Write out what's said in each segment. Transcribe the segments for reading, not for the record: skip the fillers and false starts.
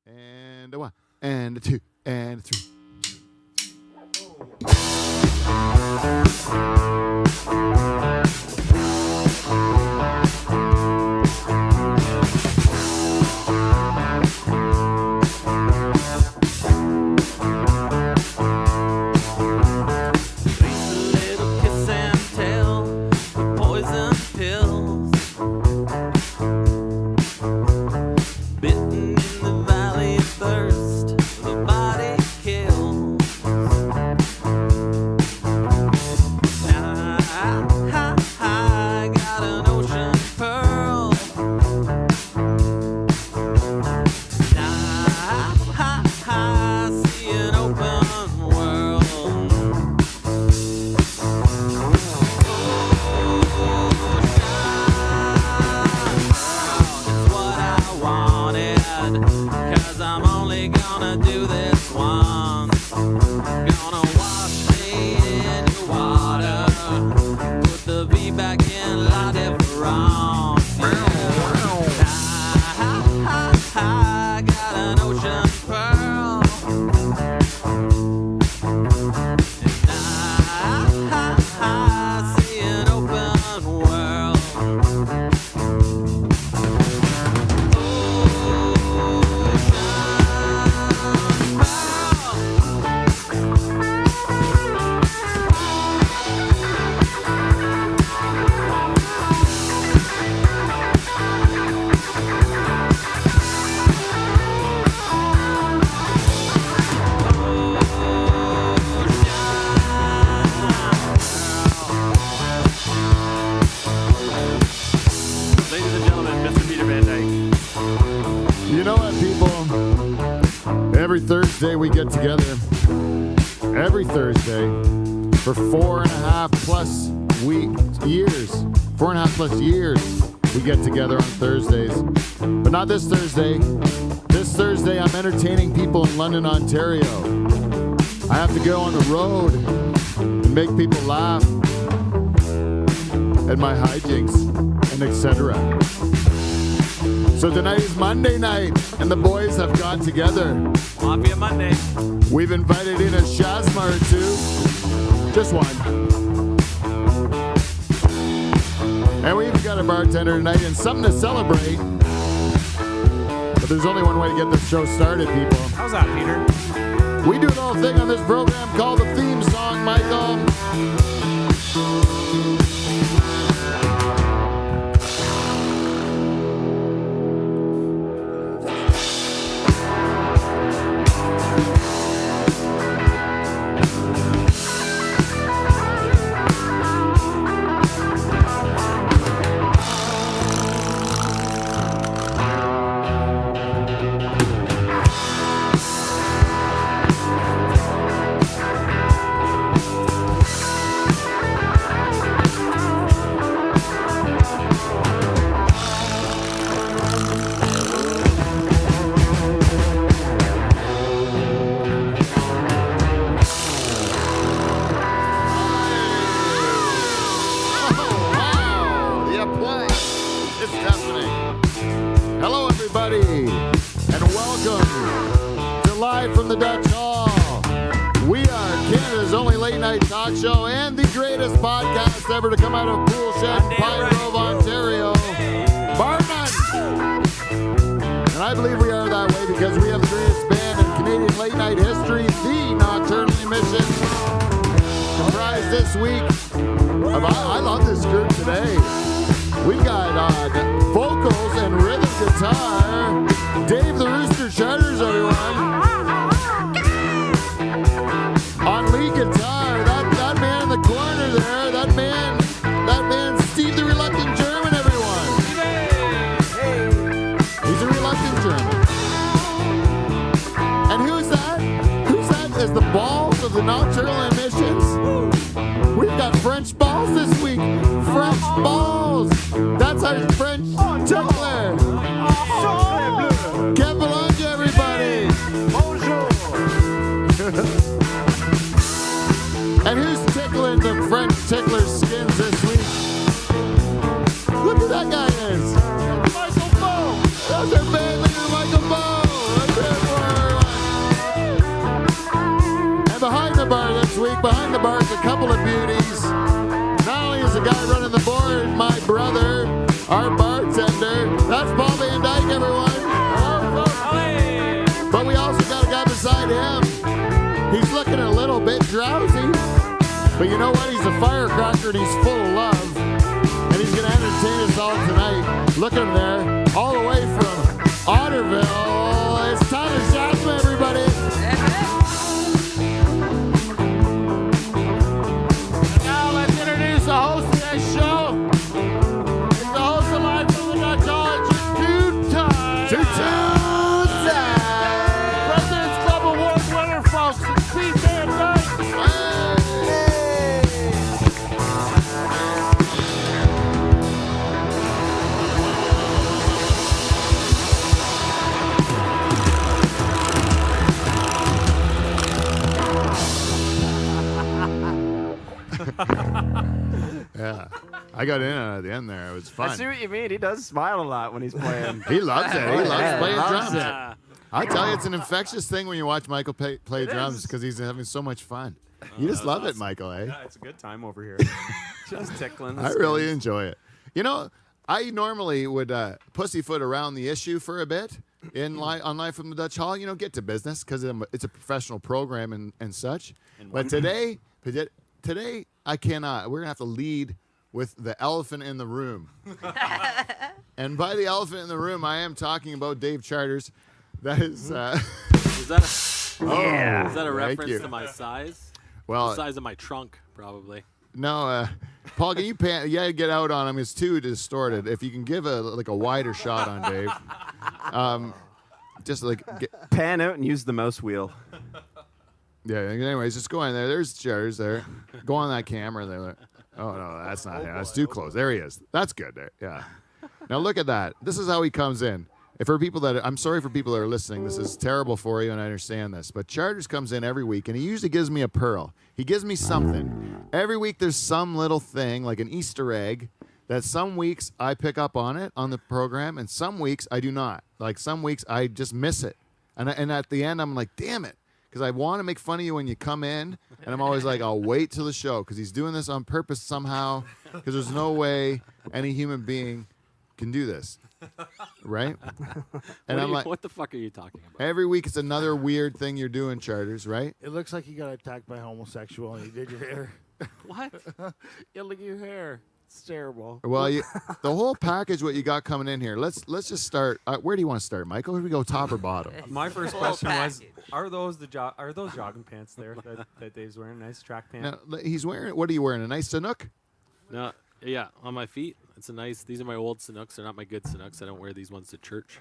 And a one, and a two, and a three. Every Thursday we get together, every Thursday, for 4.5 plus years, 4.5 plus years, we get together on Thursdays. But not this Thursday. This Thursday I'm entertaining people in London, Ontario. I have to go on the road and make people laugh at my hijinks and etc. So tonight is Monday night, and the boys have got together. Mafia Monday. We've invited in a Shazma or two. Just one. And we've got a bartender tonight and something to celebrate. But there's only one way to get this show started, people. How's that, Peter? We do a little thing on this program called the theme song, Michael. Ever to come out of Pool Shed, Pine Grove, Ontario, bar none. And I believe we are that way because we have the greatest band in Canadian late night history, the Nocturnal Emission, comprised this week of, I love this group today. We've got vocals and rhythm guitar, Dave the Rooster Charters, everyone. On lead guitar, that man in the corner there, that man, Steve the Reluctant German, everyone. He's a reluctant German. And who's that? Who's that? Is the balls of the Nocturnal Emissions. We've got French balls this week. French balls. That's our French tickler. Quel Boulanger, everybody. Bonjour. And who's tickling the French tickler's skins this week? Look who that guy is. Michael Bowe. That's our band leader, Michael Bowe. That's our bartender. That's Paul Van Dyke, everyone. Hello, folks. But we also got a guy beside him. He's looking a little bit drowsy. But you know what? He's a firecracker and he's full of love. And he's going to entertain us all tonight. Look at him there. All the way from Otterville. It's Tyler Chapman, everybody. And now let's introduce the host of this show. It's the host of Live from the Dutch Hall. It's your two-time President's Club Award winner, folks. It's Pete Van Dyke. Yeah, I got in at the end there. It was fun. I see what you mean. He does smile a lot when he's playing. He loves it. He loves playing loves drums. I tell you, it's an infectious thing when you watch Michael play drums is. because he's having so much fun. You just love it, Michael, eh? Yeah, it's a good time over here. Just tickling. I really enjoy it. You know, I normally would pussyfoot around the issue for a bit on Live from the Dutch Hall. You know, get to business because it's a professional program and such. But today I cannot. We're gonna have to lead with the elephant in the room. And by the elephant in the room, I am talking about Dave Charters. That is. Is that is that a reference to my size? Well, The size of my trunk, probably. no, Paul, can you pan? You gotta get out on him. It's too distorted. If you can give a wider shot on Dave, just pan out and use the mouse wheel. yeah. Anyways, just go in there. There's Charters there. Go on that camera there. Oh no, that's not him. That's too close. There he is. That's good. There. Yeah. Now look at that. This is how he comes in. And for people I'm sorry for people that are listening. This is terrible for you, and I understand this. But Charters comes in every week, and he usually gives me a pearl. He gives me something. Every week there's some little thing, like an Easter egg, that some weeks I pick up on it on the program, and some weeks I do not. Like some weeks I just miss it. And at the end I'm like, damn it. Because I want to make fun of you when you come in, and I'm always like, I'll wait till the show, because he's doing this on purpose somehow, because there's no way any human being can do this. Right? And I'm like, what the fuck are you talking about? every week it's another weird thing you're doing, Charters, right? It looks like you got attacked by a homosexual and you did your hair. What? Yeah, look at your hair. It's terrible. Well, the whole package, what you got coming in here. Let's just start. Where do you want to start, Michael? Where do we go, top or bottom? My first Full question was: package. Are those jogging pants there that Dave's wearing? Nice track pants. Now, he's wearing. What are you wearing? A nice Sanuk? No, yeah, on my feet. It's a nice. These are my old Sanooks. They're not my good Sanooks. I don't wear these ones to church.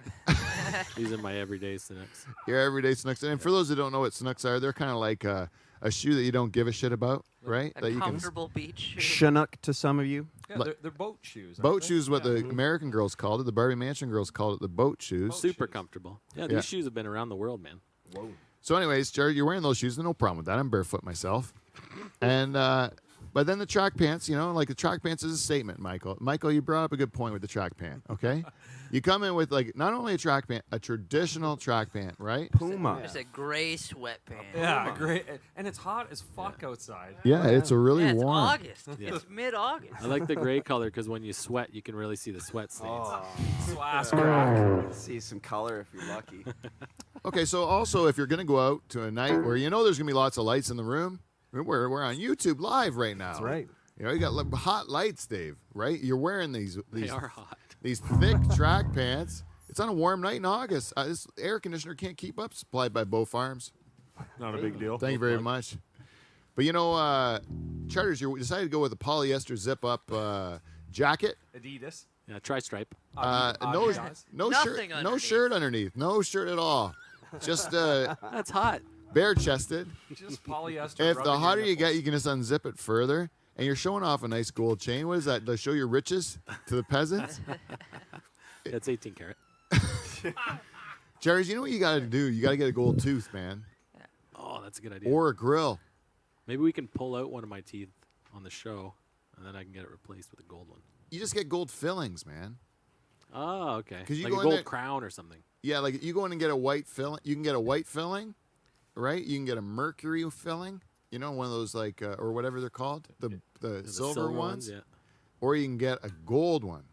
These are my everyday Sanooks. Your everyday Sanuks. And for those who don't know what Sanuks are, they're kind of like a shoe that you don't give a shit about, right? A that you comfortable beach shoe. Chinook to some of you. Yeah, they're boat shoes. boat shoes is what the American girls called it. The Barbie Mansion girls called it the boat shoes. Super comfortable. Yeah, these Yeah. shoes have been around the world, man. Whoa. So, anyways, Jared, you're wearing those shoes. No problem with that. I'm barefoot myself. And but then the track pants, like the track pants is a statement, Michael. Michael, you brought up a good point with the track pant. Okay, you come in with like not only a track pant, a traditional track pant, right? Puma. Just a gray sweatpants. Yeah, great. And it's hot as fuck outside. Yeah, it's a really Yeah, it's warm. August. It's mid-August. I like the gray color because when you sweat, you can really see the sweat stains. Swass crack. See some color if you're lucky. Okay, so also if you're gonna go out to a night where there's gonna be lots of lights in the room, we're on YouTube Live right now. That's right. You got hot lights, Dave. Right? You're wearing these They are hot. these thick track pants. It's on a warm night in August. This air conditioner can't keep up. Supplied by Bow Farms. Not a big deal. Thank you very much. But Charters, you decided to go with a polyester zip-up jacket. Adidas. Yeah, tri-stripe. No Adidas. no Nothing shirt, no underneath. shirt underneath, no shirt at all. Just That's hot. bare-chested. Just polyester. If the rubbing hotter your you get, nipples. you can just unzip it further, and you're showing off a nice gold chain. What is that? To show your riches to the peasants? That's 18 karat. Jerry's, you know what you got to do? You got to get a gold tooth, man, Oh, that's a good idea. or a grill. Maybe we can pull out one of my teeth on the show, and then I can get it replaced with a gold one. You just get gold fillings, man. Oh, okay. 'Cause you like go a in gold there- crown or something. Yeah, like you go in and get a white filling. You can get a white filling, right? You can get a mercury filling. One of those or whatever they're called, the The silver ones. Yeah. Or you can get a gold one.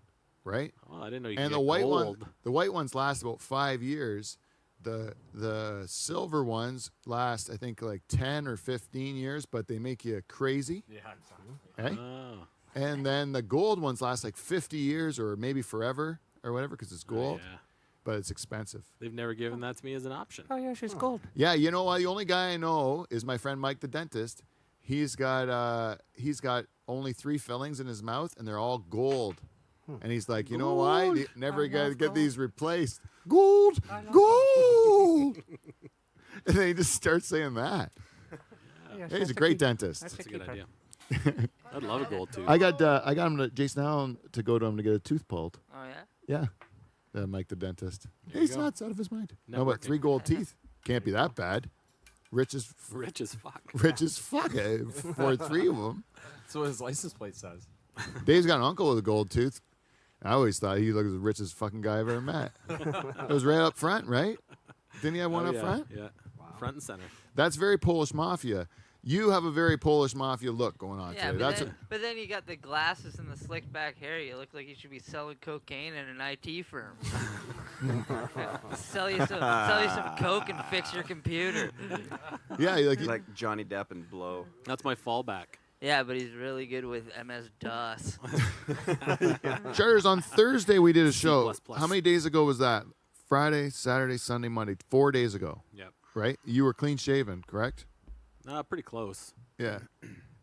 right? Oh, I didn't know you And could the get white gold. the white ones last about 5 years. The silver ones last, I think, like 10 or 15 years, but they make you crazy. Yeah, exactly. Eh? Oh. And then the gold ones last like 50 years or maybe forever or whatever because it's gold, Yeah. but it's expensive. They've never given that to me as an option. Oh yeah, she's gold. Yeah, you know what? The only guy I know is my friend Mike the dentist. He's got only 3 fillings in his mouth, and they're all gold. And he's like, you know why? You never got get these replaced. Gold, gold. And then he just starts saying that. Hey, he's a great dentist. That's a good idea. I'd love a gold tooth. I got him to Jason Allen to go to him to get a tooth pulled. Oh yeah. Yeah, Mike the dentist. There you He's go. nuts out of his mind. No, but Networking. 3 gold teeth can't be that bad. Rich as Rich as fuck. rich as fuck for 3 of them. That's what his license plate says. Dave's got an uncle with a gold tooth. I always thought he looked as the richest fucking guy I've ever met. It was right up front, right? Didn't he have one Oh, up yeah, front? Yeah. Front and center. That's very Polish mafia. You have a very Polish mafia look going on Yeah, today. but That's then, but then you got the glasses and the slick back hair. You look like you should be selling cocaine in an IT firm. sell you some coke and fix your computer. yeah, like, Like Johnny Depp and Blow. That's my fallback. Yeah, but he's really good with MS DOS. Charters, on Thursday we did a show. C++. How many days ago was that? Friday, Saturday, Sunday, Monday. 4 days ago, Yep. right? You were clean shaven, correct? Pretty close. Yeah.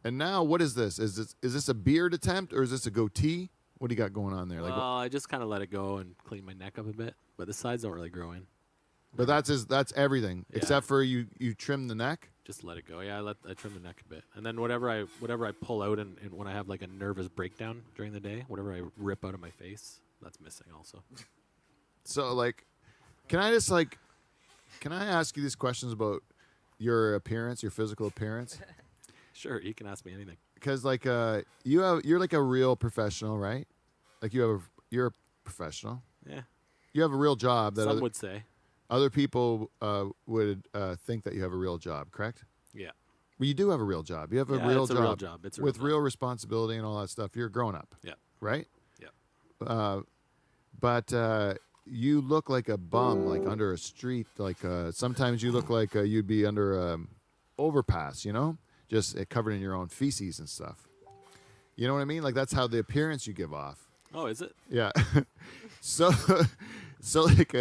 And now, what is this? Is this a beard attempt or is this a goatee? What do you got going on there? Like, Well, I just kind of let it go and clean my neck up a bit, but the sides don't really grow in. but that's everything Yeah. except for you trim the neck. Just let it go. Yeah, I trim the neck a bit, and then whatever I pull out, and when I have like a nervous breakdown during the day, whatever I rip out of my face, that's missing also. So like, can I ask you these questions about your appearance, your physical appearance? Sure, you can ask me anything. Because like you're like a real professional, right? Like you're a professional. Yeah, You have a real job that some would say. other people would think that you have a real job, correct? Yeah, Well, you do have a real job. You have a Yeah, real it's a job. real job. It's a with real real responsibility and all that stuff. You're a grown up. Yeah. Right? Yeah. But you look like a bum, like under a street. Like sometimes you look like you'd be under overpass, you know, just covered in your own feces and stuff. You know what I mean? Like that's how the appearance you give off. Oh, is it? Yeah. so like,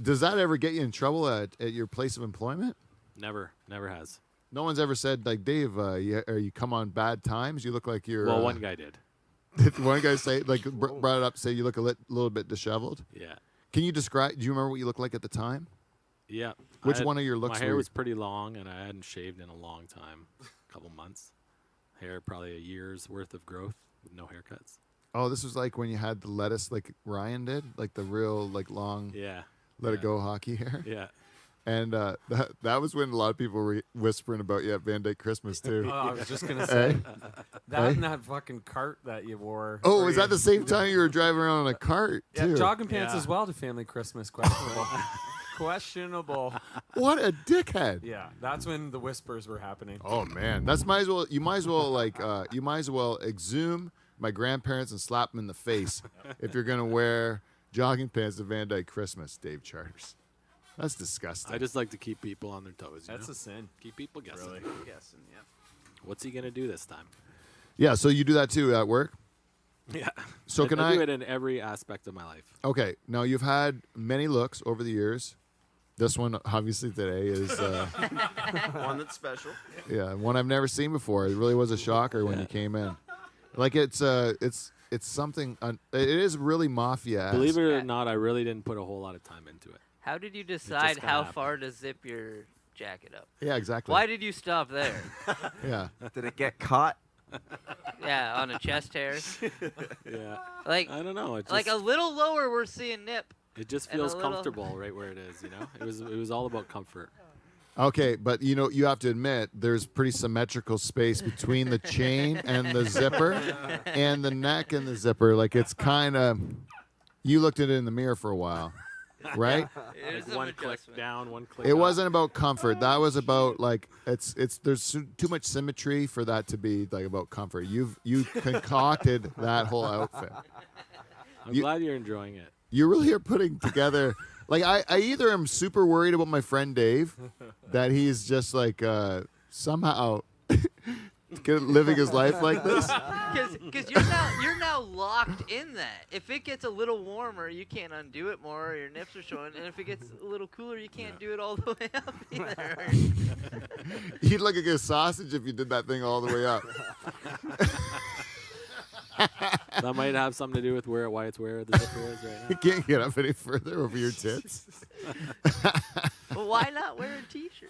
does that ever get you in trouble at your place of employment? Never has. No one's ever said like, Dave, you come on bad times. You look like you're. Well, one guy did. Did one guy say like brought it up? Say you look a little bit disheveled. Yeah. Can you describe? Do you remember what you looked like at the time? Yeah. Which one of your looks My hair were- was pretty long, and I hadn't shaved in a long time, a couple months. Hair probably a year's worth of growth with no haircuts. Oh, this was like when you had the lettuce, like Ryan did, like the real like long Yeah. let it yeah. go hockey hair. Yeah. And that was when a lot of people were whispering about you at Van Dyke Christmas too. Oh, I was just gonna say Eh? that Eh? and that fucking cart that you wore. Oh, where was you- that the same time you were driving around in a cart Yeah, too? jogging pants Yeah. as well to family Christmas. Questionable. Questionable. What a dickhead! Yeah, that's when the whispers were happening. Oh man, you might as well exhume my grandparents and slap them in the face if you're gonna wear jogging pants to Van Dyke Christmas, Dave Charters. That's disgusting. I just like to keep people on their toes. You That's know? a sin. Keep people guessing. Really. Guessing, yeah. What's he gonna do this time? Yeah, so you do that too at work. Yeah. So can I do I? it in every aspect of my life. Okay, now you've had many looks over the years. This one, obviously, today is One that's special. yeah one I've never seen before. It really was a shocker when you came in. Like it's something. It is really mafia. Believe it or Yeah. not, I really didn't put a whole lot of time into it. How did you decide kinda how happened. far to zip your jacket up? Yeah, exactly. Why did you stop there? Yeah. Did it get caught? Yeah, on a chest hair. Yeah. Like I don't know. It just, like a little lower, we're seeing nip. it just and a feels little- comfortable right where it is. You know, it was all about comfort. Okay, but you know you have to admit there's pretty symmetrical space between the chain and the zipper, and the neck and the zipper. Like it's kind of. You looked at it in the mirror for a while, right? There's Like some one click adjustment. down, one click. It up. wasn't about comfort. That was about like it's there's too much symmetry for that to be like about comfort. You concocted that whole outfit. I'm You- glad you're enjoying it. You really are putting together. Like I either am super worried about my friend Dave, that he's just like somehow living his life like this. Because you're now locked in that. If it gets a little warmer, you can't undo it more. Or your nips are showing, and if it gets a little cooler, you can't do it all the way up either. You'd look like a sausage if you did that thing all the way up. That might have something to do with why it's where the zipper is right You now. can't get up any further over your tits. Well, why not wear a t-shirt?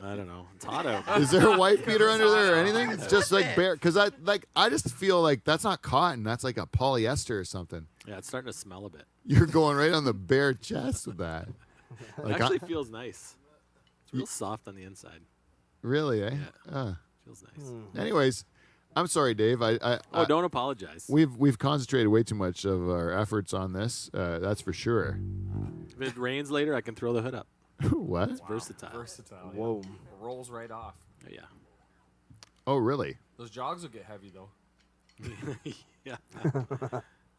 I don't know. It's hot out. Is there a white beater under there or anything? It's just like bare. Because I just feel like that's not cotton. That's like a polyester or something. Yeah, it's starting to smell a bit. You're going right on the bare chest with that. It Like, actually feels nice. It's real soft on the inside. really, eh? Yeah. Feels nice. Anyways, I'm sorry, Dave. Oh, don't apologize. We've concentrated way too much of our efforts on this. That's for sure. If it rains later, I can throw the hood up. What? It's versatile. Versatile. yeah. Whoa. Rolls right off. Yeah. Oh, really? Those jogs will get heavy though. Yeah.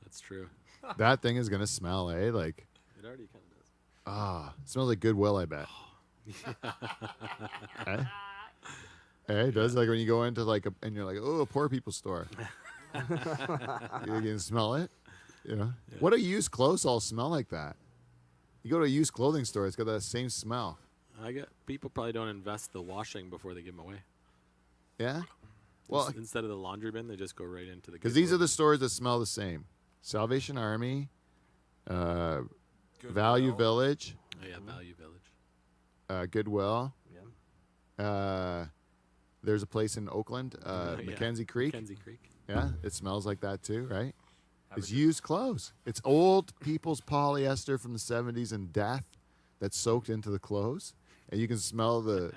That's true. That thing is gonna smell, eh? Like, It already kind of does. it smells like Goodwill, I bet. Eh? It does. Like when you go into like and you're like, oh, a poor people's store. You can smell it. You know. Yeah. What do used clothes all smell like that? You go to a used clothing store, it's got that same smell. I get people probably don't invest the washing before they give them away. Yeah. Well, Instead of the laundry bin, they just go right into the. because these are the stores that smell the same: Salvation Army, Value Goodwill. Village, Oh, yeah, Value Village. Goodwill. Yeah. There's a place in Oakland, Yeah. Mackenzie Creek. Mackenzie Creek. Yeah, it smells like that too, right? Have It's a good- used clothes. It's old people's polyester from the 70s and death that's soaked into the clothes, and you can smell the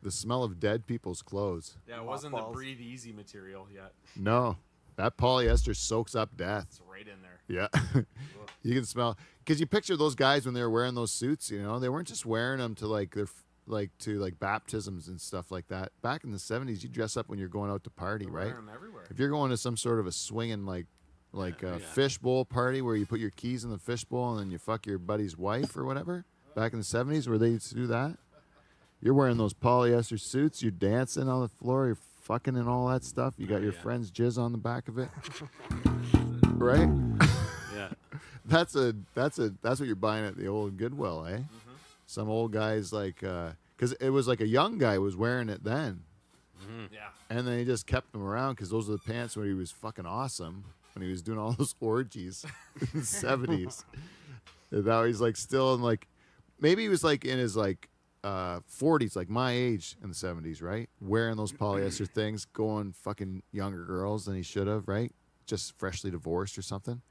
smell of dead people's clothes. Yeah, it wasn't the Mothballs. breathe easy material yet. No, that polyester soaks up death. It's right in there. Yeah. You can smell, because you picture those guys when they were wearing those suits, you know, they weren't just wearing them to like their baptisms and stuff like that. Back in the 70s, you dress up when you're going out to party, They're right? wearing 'em everywhere. If you're going to some sort of a swinging like a Yeah. fishbowl party where you put your keys in the fishbowl and then you fuck your buddy's wife or whatever, back in the 70s where they used to do that, you're wearing those polyester suits, you're dancing on the floor, you're fucking and all that stuff. You got your yeah. friend's jizz on the back of it, right? Yeah. That's what you're buying at the old Goodwill, eh? Some old guys like, because it was like a young guy was wearing it then, Yeah. and then he just kept them around because those are the pants when he was fucking awesome, when he was doing all those orgies in the 70s. And now he's like still in like, maybe he was like in his like 40s, like my age in the 70s, right? Wearing those polyester things, going fucking younger girls than he should have, right? Just freshly divorced or something.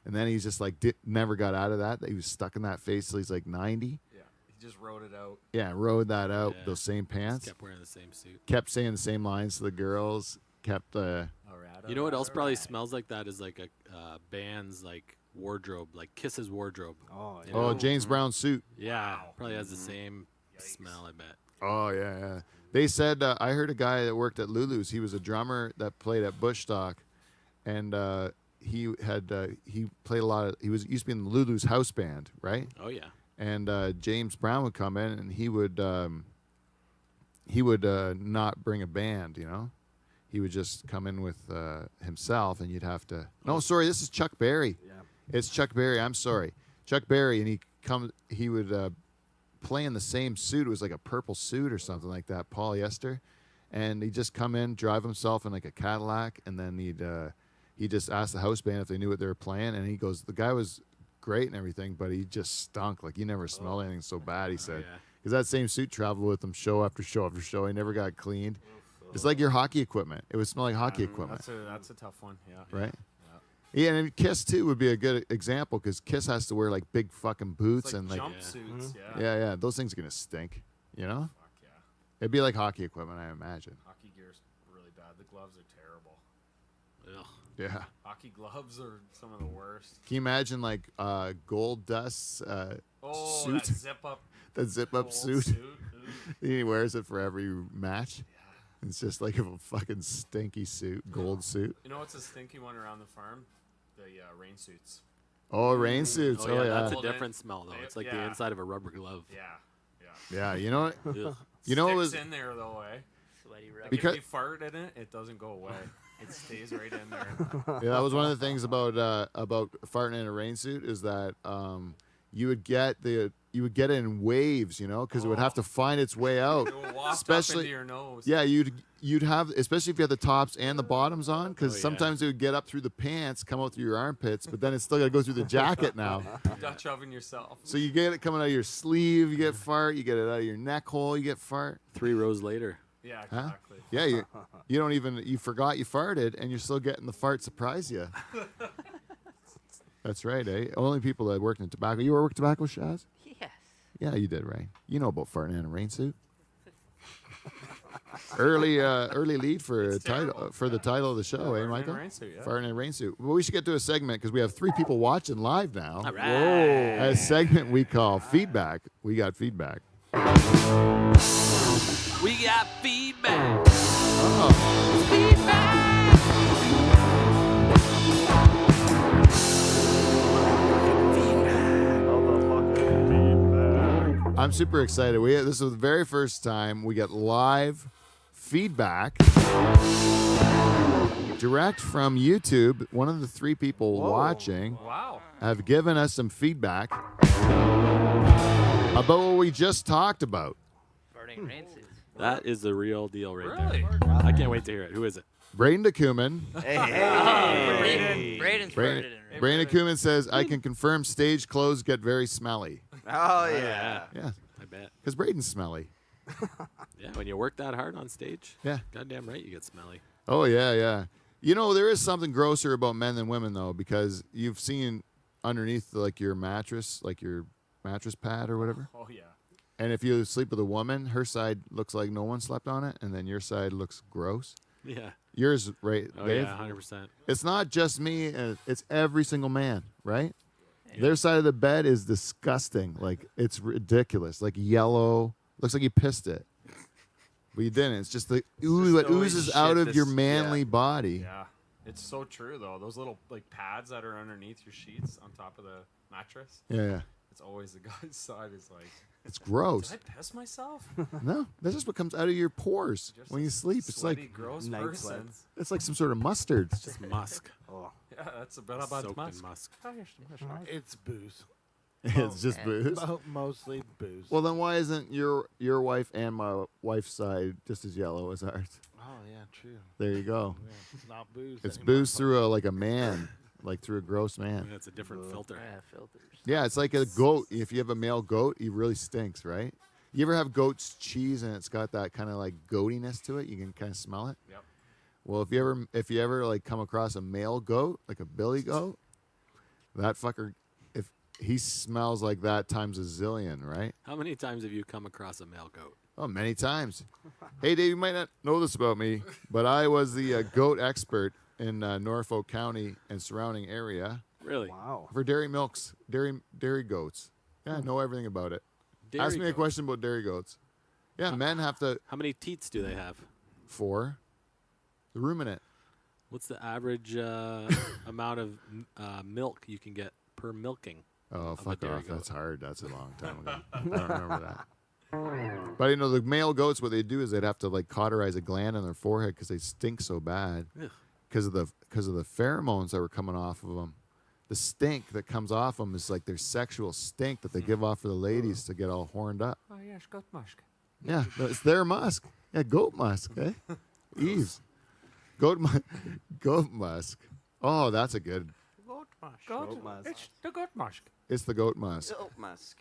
And then he's just like never got out of that. He was stuck in that phase till he's like 90. Yeah. He just wrote it out. Yeah, rode that out, Yeah. those same pants. Kept wearing the same suit. Kept saying the same lines to the girls. Kept All right. You know what else probably smells like that is like a band's like wardrobe, like Kiss's wardrobe. Oh, yeah. oh, James Brown suit. Yeah, probably has the same smell. I bet. Oh yeah, yeah. They said I heard a guy that worked at Lulu's. He was a drummer that played at Bushstock, and he played a lot of. Used to be in the Lulu's house band, right? Oh yeah. And James Brown would come in, and he would not bring a band, you know. He would just come in with himself, and you'd have to. No, sorry, this is Chuck Berry. Yeah. It's Chuck Berry. I'm sorry, Chuck Berry, and he would play in the same suit. It was like a purple suit or something like that, polyester, and he'd just come in, drive himself in like a Cadillac, and then he'd just ask the house band if they knew what they were playing, and he goes, the guy was great and everything, but he just stunk. Like, you never smelled anything so bad, he said. yeah. Because that same suit traveled with him show after show after show. He never got cleaned. It's like your hockey equipment. It would smell like hockey equipment, That's a tough one. Yeah. right? Yeah, and then Kiss too would be a good example because Kiss has to wear like big fucking boots It's like and like jumpsuits. yeah, those things are gonna stink. You know, Fuck yeah. it'd be like hockey equipment, I imagine. Hockey gear's really bad. The gloves are terrible. Ugh. Yeah. Hockey gloves are some of the worst. Can you imagine like Gold Dust's Oh, suit, that zip up. that zip up old suit? Ooh. He wears it for every match. It's just like a fucking stinky suit, gold suit. You know what's a stinky one around the farm? rain suits. Oh, rain suits. Oh, yeah. That's a Well, different smell though. It's like the yeah. inside of a rubber glove. Yeah. Yeah, you know what? Ugh. You know what Sticks was in there though, eh? Sweaty rubber. Because- If you fart in it, it doesn't go away. It stays right in there. yeah, that was one of the things about farting in a rain suit is that you would get it in waves, you know, because it would have to find its way out. It will waft up Especially- into your nose. Yeah, you'd have, especially if you had the tops and the bottoms on, because Oh, yeah. sometimes it would get up through the pants, come out through your armpits, but then it's still got to go through the jacket now. Dutch oven yourself. So you get it coming out of your sleeve, you get fart. You get it out of your neck hole, you get fart. 3 rows later. Yeah, Huh? exactly. Yeah, you don't even, you forgot you farted, and you're still getting the fart surprise you. That's right, eh? Only people that work in tobacco. You ever work tobacco, Shaz? Yes. Yeah, you did, right? You know about farting in a rain suit. early lead for a It's title terrible. for the title of the show, Farting eh, in a Michael? rain suit, yeah. Farting in a rain suit. Well, we should get to a segment because we have 3 people watching live now. All right. A segment we call feedback. We got feedback. We got feedback. I'm super excited. This is the very first time we get live feedback direct from YouTube. One of the 3 people watching Wow. have given us some feedback about what we just talked about. Farting rain suits. That is the real deal right Really? there. I can't wait to hear it. Who is it? Braden DeCuman. Braden's farted Braden, in Braden DeCuman says, I can confirm stage clothes get very smelly. Oh, yeah. Yeah, I bet. because Braden's smelly. Yeah, when you work that hard on stage, Yeah. goddamn right you get smelly. Oh, yeah, yeah. You know, there is something grosser about men than women, though, because you've seen underneath, like, your mattress pad or whatever. Oh, yeah. And if you sleep with a woman, her side looks like no one slept on it, and then your side looks gross. Yeah. Yours, right, Oh Dave? yeah, 100%. It's not just me, it's every single man, right? Their side of the bed is disgusting. Like, it's ridiculous. Like, yellow. Looks like you pissed it. But you didn't. It's just the ooze, what always oozes shit out of this- your manly yeah. body. Yeah. It's so true, though. Those little like pads that are underneath your sheets on top of the mattress. Yeah. It's always the guy's side is like, It's gross. did I piss myself? No, that's just what comes out of your pores Just when a you sleep. It's sweaty, like gross night person. sweats. it's like some sort of mustard. It's just musk. Yeah, that's a bit about Soaked in musk. musk. It's booze. It's just booze. Mostly booze. Well, then why isn't your wife and my wife's side just as yellow as ours? oh yeah, true. There you go. Yeah, it's not booze. It's anymore. booze through a man, like through a gross man. That's a different filter. Yeah, filters. Yeah, it's like a goat. If you have a male goat, he really stinks, right? You ever have goat's cheese and it's got that kind of like goatiness to it? You can kind of smell it. Yep. Well, if you ever like come across a male goat, like a billy goat, that fucker, if he smells like that times a zillion, right? How many times have you come across a male goat? Oh, many times. Hey, Dave, you might not know this about me, but I was the goat expert in Norfolk County and surrounding area Really? Wow. for dairy goats. Yeah, I know everything about it. Dairy Ask me a goat. question about dairy goats. Yeah, men have to How many teats do they have? 4. The ruminant. What's the average amount of milk you can get per milking? Oh, a fuck dairy off. goat. That's hard. That's a long time ago. I don't remember that. But you know, the male goats, what they do is they'd have to like cauterize a gland on their forehead because they stink so bad Ugh. because of the pheromones that were coming off of them. The stink that comes off them is like their sexual stink that they give off for the ladies to get all horned up. Oh yes, goat musk. Yeah, it's their musk. Yeah, goat musk. Eh? Eves. Goat musk. Oh, that's a good. Goat musk. It's the goat musk. It's the goat musk. Goat musk.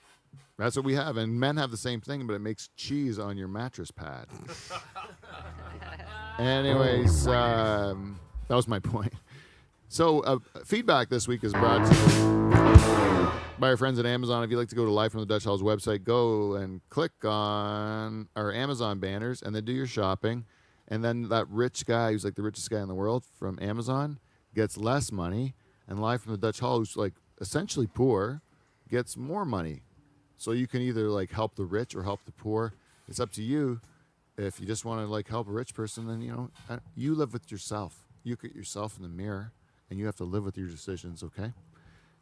That's what we have, and men have the same thing, but it makes cheese on your mattress pad. Anyways, that was my point. So, feedback this week is brought to you by our friends at Amazon. If you'd like to go to Live from the Dutch Hall's website, go and click on our Amazon banners, and then do your shopping. And then that rich guy, who's like the richest guy in the world from Amazon, gets less money, and Live from the Dutch Hall, who's like essentially poor, gets more money. So you can either like help the rich or help the poor. It's up to you. If you just want to like help a rich person, then you live with yourself. You look at yourself in the mirror and you have to live with your decisions, okay?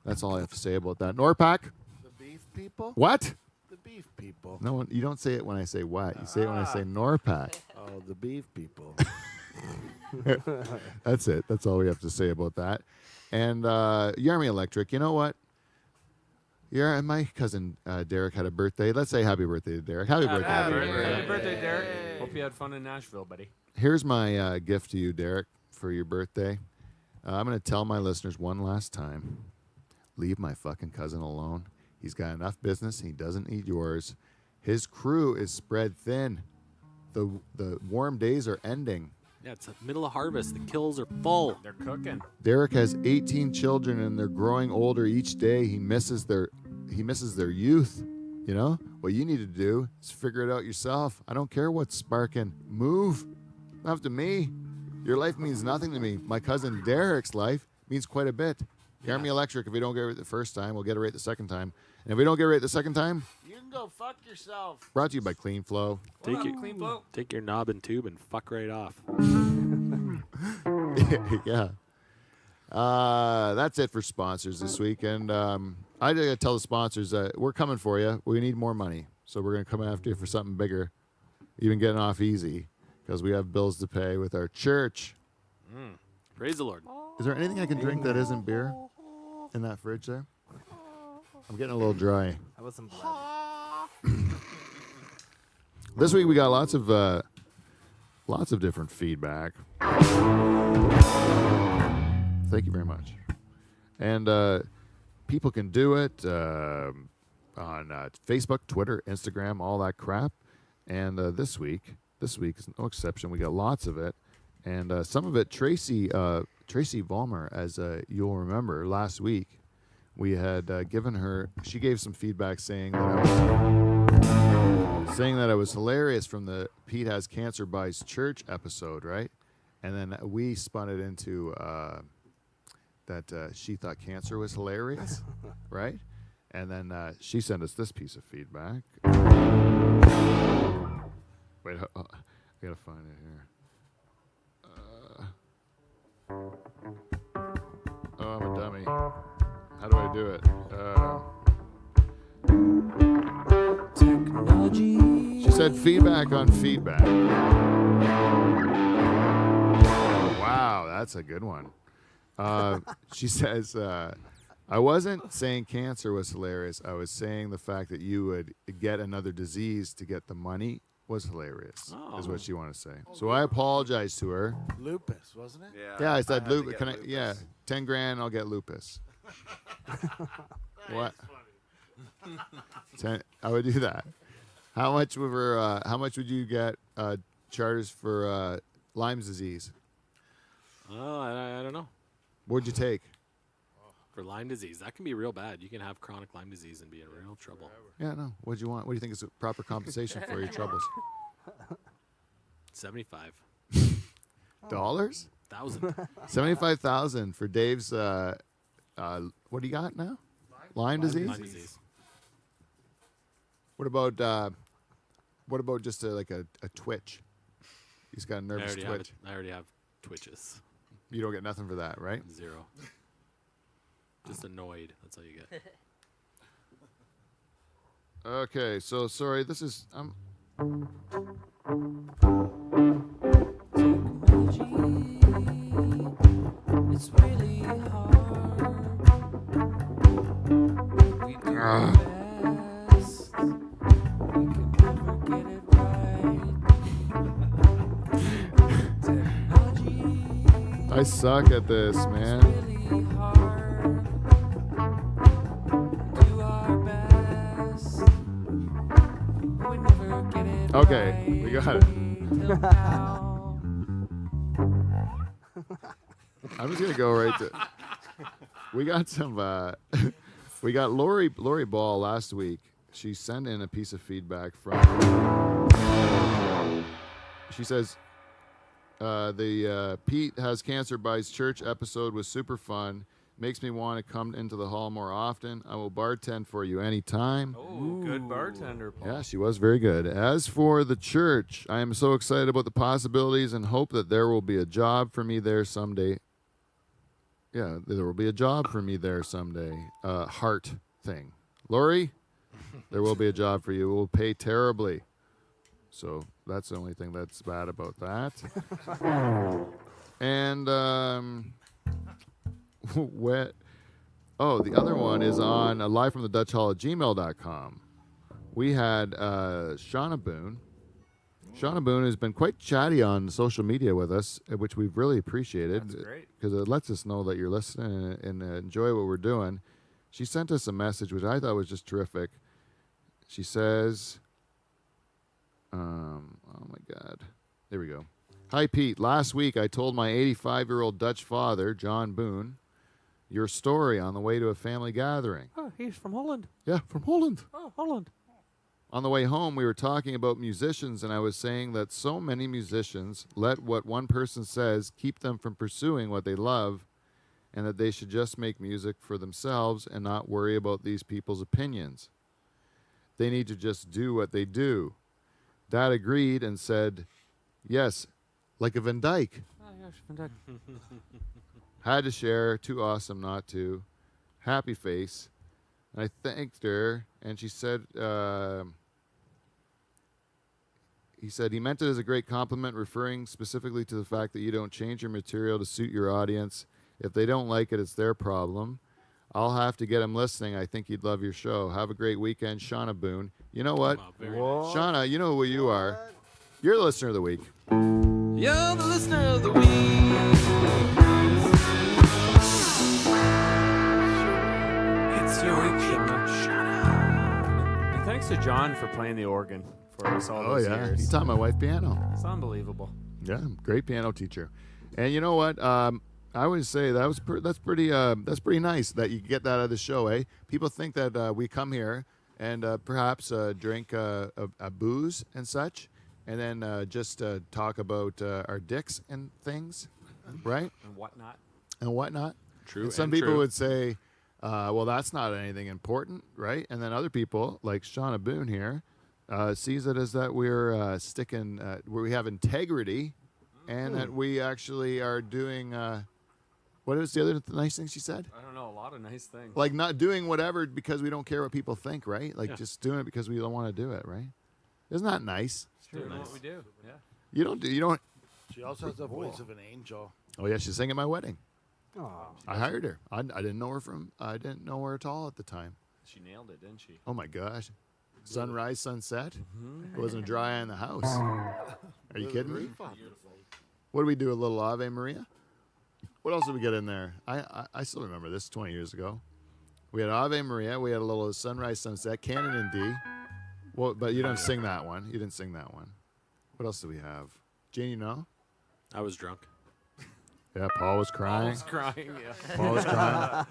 That's all I have to say about that. Norpac? The beef people? What? The beef people. No, you don't say it when I say what. You say it when I say Norpac. Oh, the beef people. That's it. That's all we have to say about that. And Yarmy Electric, you know what? Yeah, my cousin Derek had a birthday. Let's say happy birthday to Derek. Happy birthday. Happy Derek. birthday, Derek. Hope you had fun in Nashville, buddy. Here's my gift to you, Derek, for your birthday. I'm going to tell my listeners one last time, leave my fucking cousin alone. He's got enough business. He doesn't need yours. His crew is spread thin. The warm days are ending. Yeah, it's the middle of harvest. The kills are full. They're cooking. Derek has 18 children, and they're growing older each day. He misses their youth. You know what you need to do is figure it out yourself. I don't care what's sparking. Move. Not up to me. Your life means nothing to me. My cousin Derek's life means quite a bit. Yarmy Electric. If we don't get it right the first time, we'll get it right the second time. And if we don't get it right the second time, You can go fuck yourself. brought to you by Clean Flow. Clean flow. Take your knob and tube and fuck right off. Yeah. That's it for sponsors this week. And I gotta tell the sponsors that we're coming for you. We need more money. So we're going to come after you for something bigger, even getting off easy, because we have bills to pay with our church. Praise the Lord. Is there anything I can drink that isn't beer in that fridge there? I'm getting a little dry. I wasn't blood. This week we got lots of different feedback. Thank you very much. And people can do it on Facebook, Twitter, Instagram, all that crap. And this week is no exception. We got lots of it, and some of it. Tracy Vollmer, as you'll remember, last week we had given her. She gave some feedback saying that it was hilarious from the Pete Has Cancer Buys Church episode, right? And then we spun it into that she thought cancer was hilarious, right? And then she sent us this piece of feedback. Wait, I gotta find it here. Oh, I'm a dummy. How do I do it? Technology. She said feedback on feedback. Wow, that's a good one. She says, I wasn't saying cancer was hilarious. I was saying the fact that you would get another disease to get the money was hilarious, is what she wanted to say. So I apologize to her. Lupus, wasn't it? Yeah, I said had to lupus. get Can I? lupus. Yeah, 10 grand. I'll get lupus. What? 10, I would do that. How much would you get charters for Lyme's disease? Oh, I don't know. What'd you take? For Lyme disease, that can be real bad. You can have chronic Lyme disease and be in real trouble. Yeah, no. What'd you want? What do you think is proper compensation for your troubles? 75,000. Dollars? 1,000. 75,000 for Dave's. What do you got now? Lyme disease. Lyme disease. What about just like a twitch? He's got a nervous twitch. I already have twitches. You don't get nothing for that, right? 0. Just annoyed. That's all you get. Okay, so sorry. This is It's really hard. We do our best. We can never get it right. Technology I suck at this, man. really hard. We do our best. We never get it Okay, right. we got it. Till now. I'm just gonna go right to. We got some. We got Lori Ball last week. She sent in a piece of feedback from. She says, the Pete Has Cancer Buys Church episode was super fun. Makes me want to come into the hall more often. I will bartend for you anytime. Oh, good bartender, Paul. Yeah, she was very good. As for the church, I am so excited about the possibilities and hope that there will be a job for me there someday. Yeah, there will be a job for me there someday. Heart thing. Lori, there will be a job for you. It will pay terribly. So that's the only thing that's bad about that. And the other one is on live from the Dutch Hall at gmail.com. We had Shauna Boone. Shauna Boone has been quite chatty on social media with us, which we've really appreciated. That's great. Because it lets us know that you're listening and enjoy what we're doing. She sent us a message, which I thought was just terrific. She says, oh my God. There we go. Hi, Pete. Last week I told my 85-year-old Dutch father, John Boone, your story on the way to a family gathering. Oh, he's from Holland. Yeah, from Holland. Oh, Holland. On the way home, we were talking about musicians, and I was saying that so many musicians let what one person says keep them from pursuing what they love, and that they should just make music for themselves and not worry about these people's opinions. They need to just do what they do. Dad agreed and said, yes, like a Van Dyke. Oh, yes, Van Dyke. Had to share, too awesome not to. Happy face. And I thanked her, and she said, he said he meant it as a great compliment, referring specifically to the fact that you don't change your material to suit your audience. If they don't like it, it's their problem. I'll have to get him listening. I think he'd love your show. Have a great weekend, Shauna Boone. You know what? Wow, very What? Shauna, you know who you are. You're the listener of the week. You're the listener of the week. It's your week, And thanks to John for playing the organ for us all Oh, those yeah. years. He taught my wife piano. It's unbelievable. Yeah, great piano teacher. And you know what? I would say that's pretty nice that you get that out of the show, eh? People think that we come here and perhaps drink a booze and such, and then just talk about our dicks and things, right? And whatnot. And whatnot. True. And some and people true. would say, well, that's not anything important, right? And then other people, like Shauna Boone here, sees it as that we're sticking, where we have integrity, and that we actually are doing. What was the other nice thing she said? I don't know. A lot of nice things. Like not doing whatever because we don't care what people think, right? Like Yeah. just doing it because we don't want to do it, right? Isn't that nice? Doing nice. what we do. Yeah. You don't. She also has the voice of an angel. Oh yeah, she sang at my wedding. Oh, I hired her. I didn't know her I didn't know her at all at the time. She nailed it, didn't she? Oh my gosh. Sunrise, sunset. It wasn't a dry eye in the house. Are you kidding me? What do we do? A little Ave Maria? What else did we get in there? I still remember this 20 years ago. We had Ave Maria. We had a little sunrise, sunset, canon in D. Well, but you didn't sing that one. You didn't sing that one. What else do we have? Jane, you know? I was drunk. Yeah, Paul was I crying. was crying. Yeah. Paul was crying.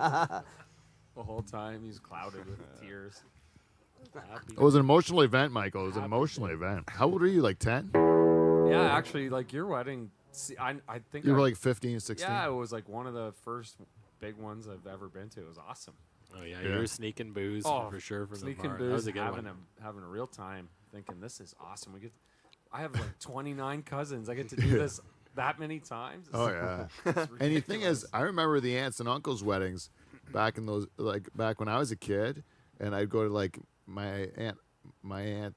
The whole time he's clouded with tears. Happy. It was an emotional event, Michael. It was an emotional event. How old were you? Like 10? Yeah, actually, like your wedding. See, I think You were I- like 15, 16? Yeah, it was like one of the first big ones I've ever been to. It was awesome. Oh yeah, Yeah. you were sneaking booze Oh, for sure from the Sneaking bar. That booze, was a good having one. having a real time, thinking this is awesome. I have like 29 cousins. I get to do this that many times. Oh, yeah. It's And the thing is, ridiculous. I remember the aunts and uncles' weddings back in those, like back when I was a kid, and I'd go to like my aunt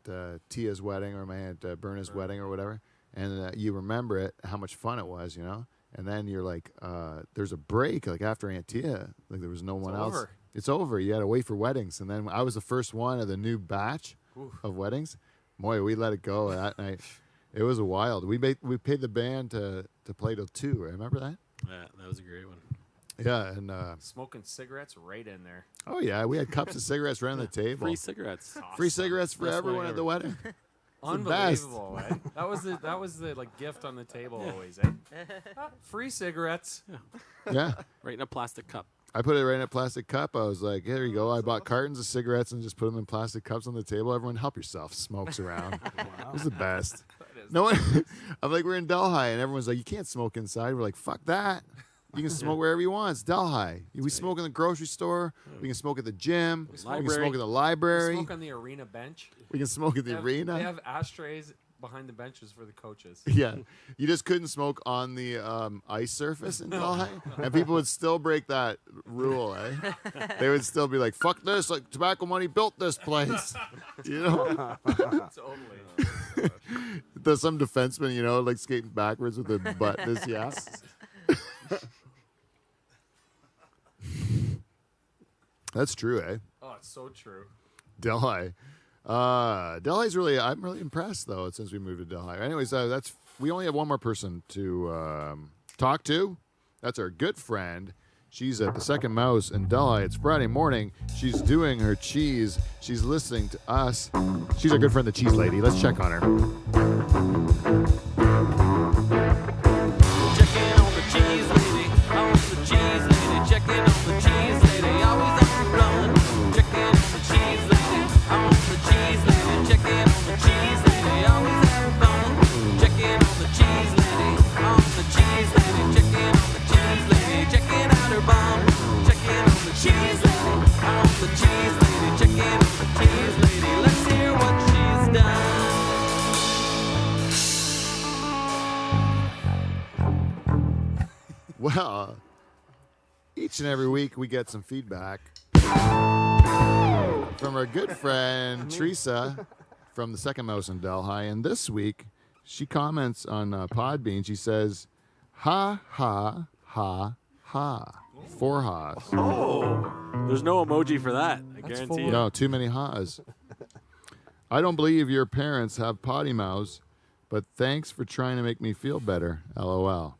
Tia's wedding or my aunt Berna's wedding or whatever, and you remember it, how much fun it was, you know. And then you're like, there's a break, like after Aunt Tia, like there was no one else. over. It's over. You had to wait for weddings, and then I was the first one of the new batch of weddings. Boy, we let it go that night. It was wild. We paid the band to play till 2. Remember that? Yeah, that was a great one. Yeah, and Smoking cigarettes right in there. oh yeah, we had cups of cigarettes right on the table. Free cigarettes. Free Awesome. cigarettes for Best everyone way at the ever. wedding. the best. Unbelievable, eh? That was the like gift on the table always, eh? Free cigarettes. Yeah, Right in a plastic cup. I put it right in a plastic cup. I was like, here you go. I bought cartons of cigarettes and just put them in plastic cups on the table. Everyone, help yourself. Smokes around. It was the best. No one. I'm like, we're in Delhi, and everyone's like, you can't smoke inside. We're like, fuck that. You can smoke wherever you want. It's Delhi. We smoke in the grocery store. We can smoke at the gym. We can Library. smoke at the library. Smoke on the arena bench. We can smoke at the They have arena. ashtrays behind the benches for the coaches. Yeah, you just couldn't smoke on the ice surface in Delhi, and people would still break that rule. Eh? They would still be like, "Fuck this! Like tobacco money built this place," you know. Totally. There's some defenseman, you know, like skating backwards with their butt this yeah. That's true, eh? Oh, it's so true. Delhi. Delhi's really, I'm really impressed though since we moved to Delhi. Anyways, we only have one more person to talk to. That's our good friend. She's at the Second Mouse in Delhi. It's Friday morning. She's doing her cheese. She's listening to us. She's our good friend, the cheese lady. Let's check on her. Checking on the cheese lady, on the cheese lady, checking on the cheese lady, always on the run. Checking on the cheese lady, on the cheese lady, checking on the cheese lady, always having fun. Checking on the cheese lady, on the cheese lady, checking on the cheese lady, checking out her bum. Checking on the cheese lady, on the cheese lady, checking on the cheese lady. Let's hear what she's done. Well, each and every week we get some feedback from our good friend Teresa from the Second Mouse in Delhi. And this week she comments on Podbean. She says, ha, ha, ha, ha. 4 ha's. There's no emoji for that. I guarantee you. No, too many ha's. I don't believe your parents have potty mouths, but thanks for trying to make me feel better. LOL.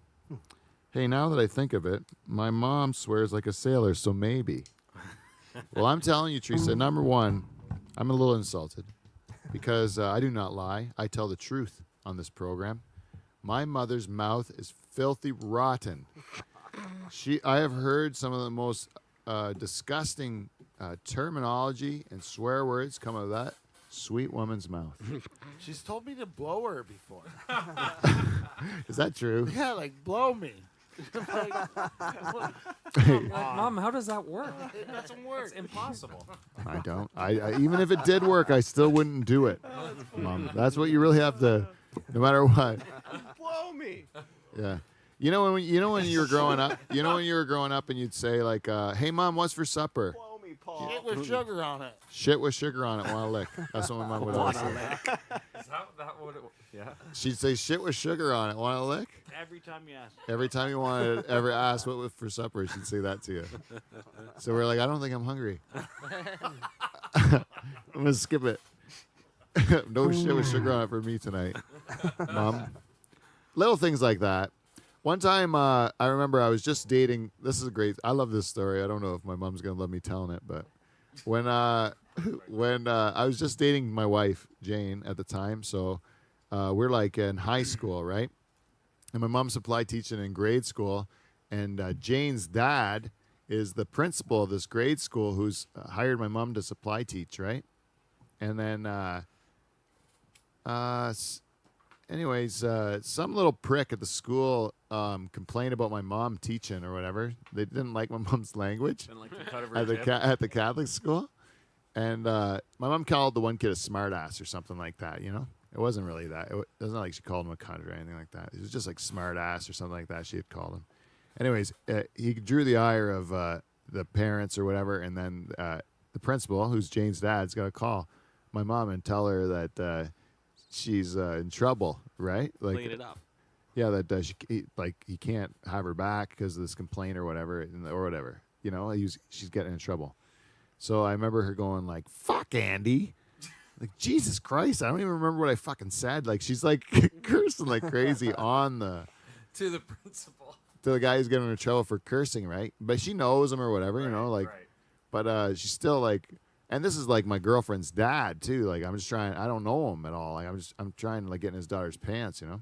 Hey, now that I think of it, my mom swears like a sailor, so maybe. Well, I'm telling you, Teresa, number one, I'm a little insulted because I do not lie. I tell the truth on this program. My mother's mouth is filthy rotten. I have heard some of the most disgusting terminology and swear words come out of that sweet woman's mouth. She's told me to blow her before. Is that true? Yeah, like blow me. Mom, how does that work? It doesn't work. It's impossible. I don't. I even if it did work, I still wouldn't do it. Mom, that's what you really have to, no matter what. Blow me. Yeah. You know when you were growing up. You know when you were growing up and you'd say like, "Hey, Mom, what's for supper?" Blow me, Paul. Shit with sugar on it. Shit with sugar on it. Want a lick? That's what my mom would always say. Is that what it? Yeah. She'd say, "Shit with sugar on it. Want a lick?" Every time you ask. Every time you wanted ever ask what was for supper, she'd say that to you. So we're like, I don't think I'm hungry. I'm gonna skip it. No shit with sugar on it for me tonight, Mom. Little things like that. One time, I remember I was just dating. This is great. I love this story. I don't know if my mom's gonna love me telling it, but when I was just dating my wife Jane at the time, so we're like in high school, right? And my mom's supply teaching in grade school, and Jane's dad is the principal of this grade school who's hired my mom to supply teach, right? And then, anyways, some little prick at the school complained about my mom teaching or whatever. They didn't like my mom's language And like the cut of her at the jib. at the Catholic school, and my mom called the one kid a smartass or something like that. You know, it wasn't really that. It wasn't like she called him a cunt or anything like that. It was just like smartass or something like that. She had called him. Anyways, he drew the ire of the parents or whatever, and then the principal, who's Jane's dad's, got to call my mom and tell her that she's in trouble, right? Like, Clean it up. yeah, that he can't have her back because of this complaint or whatever, or whatever. You know, she's getting in trouble. So I remember her going like, "Fuck Andy," like Jesus Christ, I don't even remember what I fucking said. Like she's like cursing like crazy on To the principal. to the guy who's getting in trouble for cursing, right? But she knows him or whatever, you know, like. Right. But she's still like, and this is like my girlfriend's dad too. Like I'm just trying. I don't know him at all. Like I'm trying to like get in his daughter's pants, you know.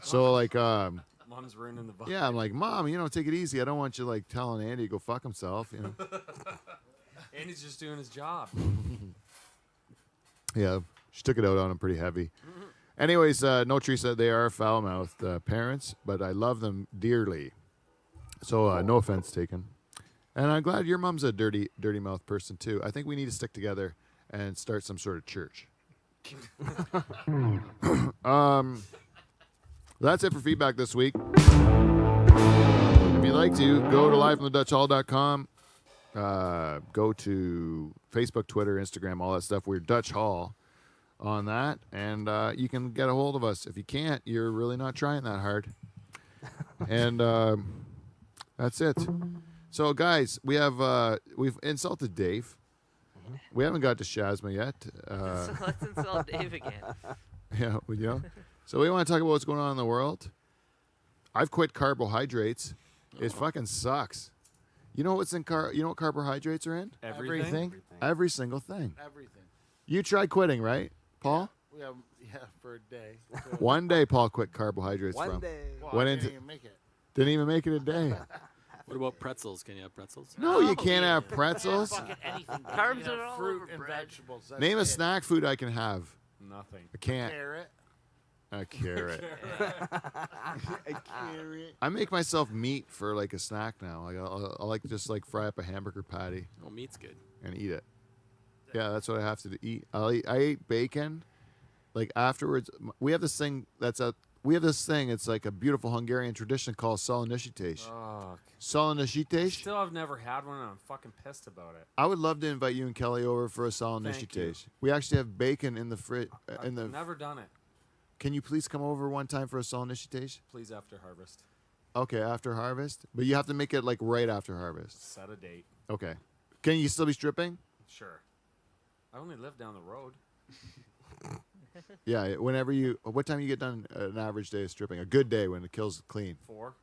So like, Mom's ruining the vibe. yeah, I'm like, Mom, you know, take it easy. I don't want you like telling Andy to go fuck himself, you know. And he's just doing his job. Yeah, she took it out on him pretty heavy. Anyways, no, Teresa, they are foul-mouthed parents, but I love them dearly. So no offense taken. And I'm glad your mom's a dirty mouth person too. I think we need to stick together and start some sort of church. That's it for feedback this week. If you'd like to, go to livefromthedutchhall.com. Go to Facebook, Twitter, Instagram, all that stuff. We're Dutch Hall on that, and you can get a hold of us. If you can't, you're really not trying that hard. And that's it. So, guys, we've insulted Dave. We haven't got to Shazma yet. So let's insult Dave again. Yeah, So we want to talk about what's going on in the world. I've quit carbohydrates. It fucking sucks. You know what's in You know what carbohydrates are in? Everything. Every single thing. Everything. You tried quitting, right, Paul? Yeah, for a day. One day, Paul quit carbohydrates One from. day. Well, Went I into- didn't even make it. Didn't even make it a day. What about pretzels? Can you have pretzels? No, you can't have pretzels. Fucking anything. Carbs You know, are all fruit over and bread. vegetables. That's Name a it. snack food I can have. Nothing. I can't. Carrot. A carrot. A carrot. I make myself meat for like a snack now. I like just like fry up a hamburger patty Well, meat's good. and eat it. Yeah, that's what I have to eat. I ate bacon. Like afterwards, we have this thing It's like a beautiful Hungarian tradition called Szalonishítés. Oh, Szalonishítés. still, I've never had one, and I'm fucking pissed about it. I would love to invite you and Kelly over for a Thank you. Szalonishítés. We actually have bacon in the fridge. I've never done it. Can you please come over one time for a Szalonishítés? Please, after harvest, Okay, after harvest, but you have to make it like right after harvest. set a date. Okay. Can you still be stripping? Sure. I only live down the road. Yeah. Whenever you. What time you get done? An average day of stripping. A good day when it kills clean. 4.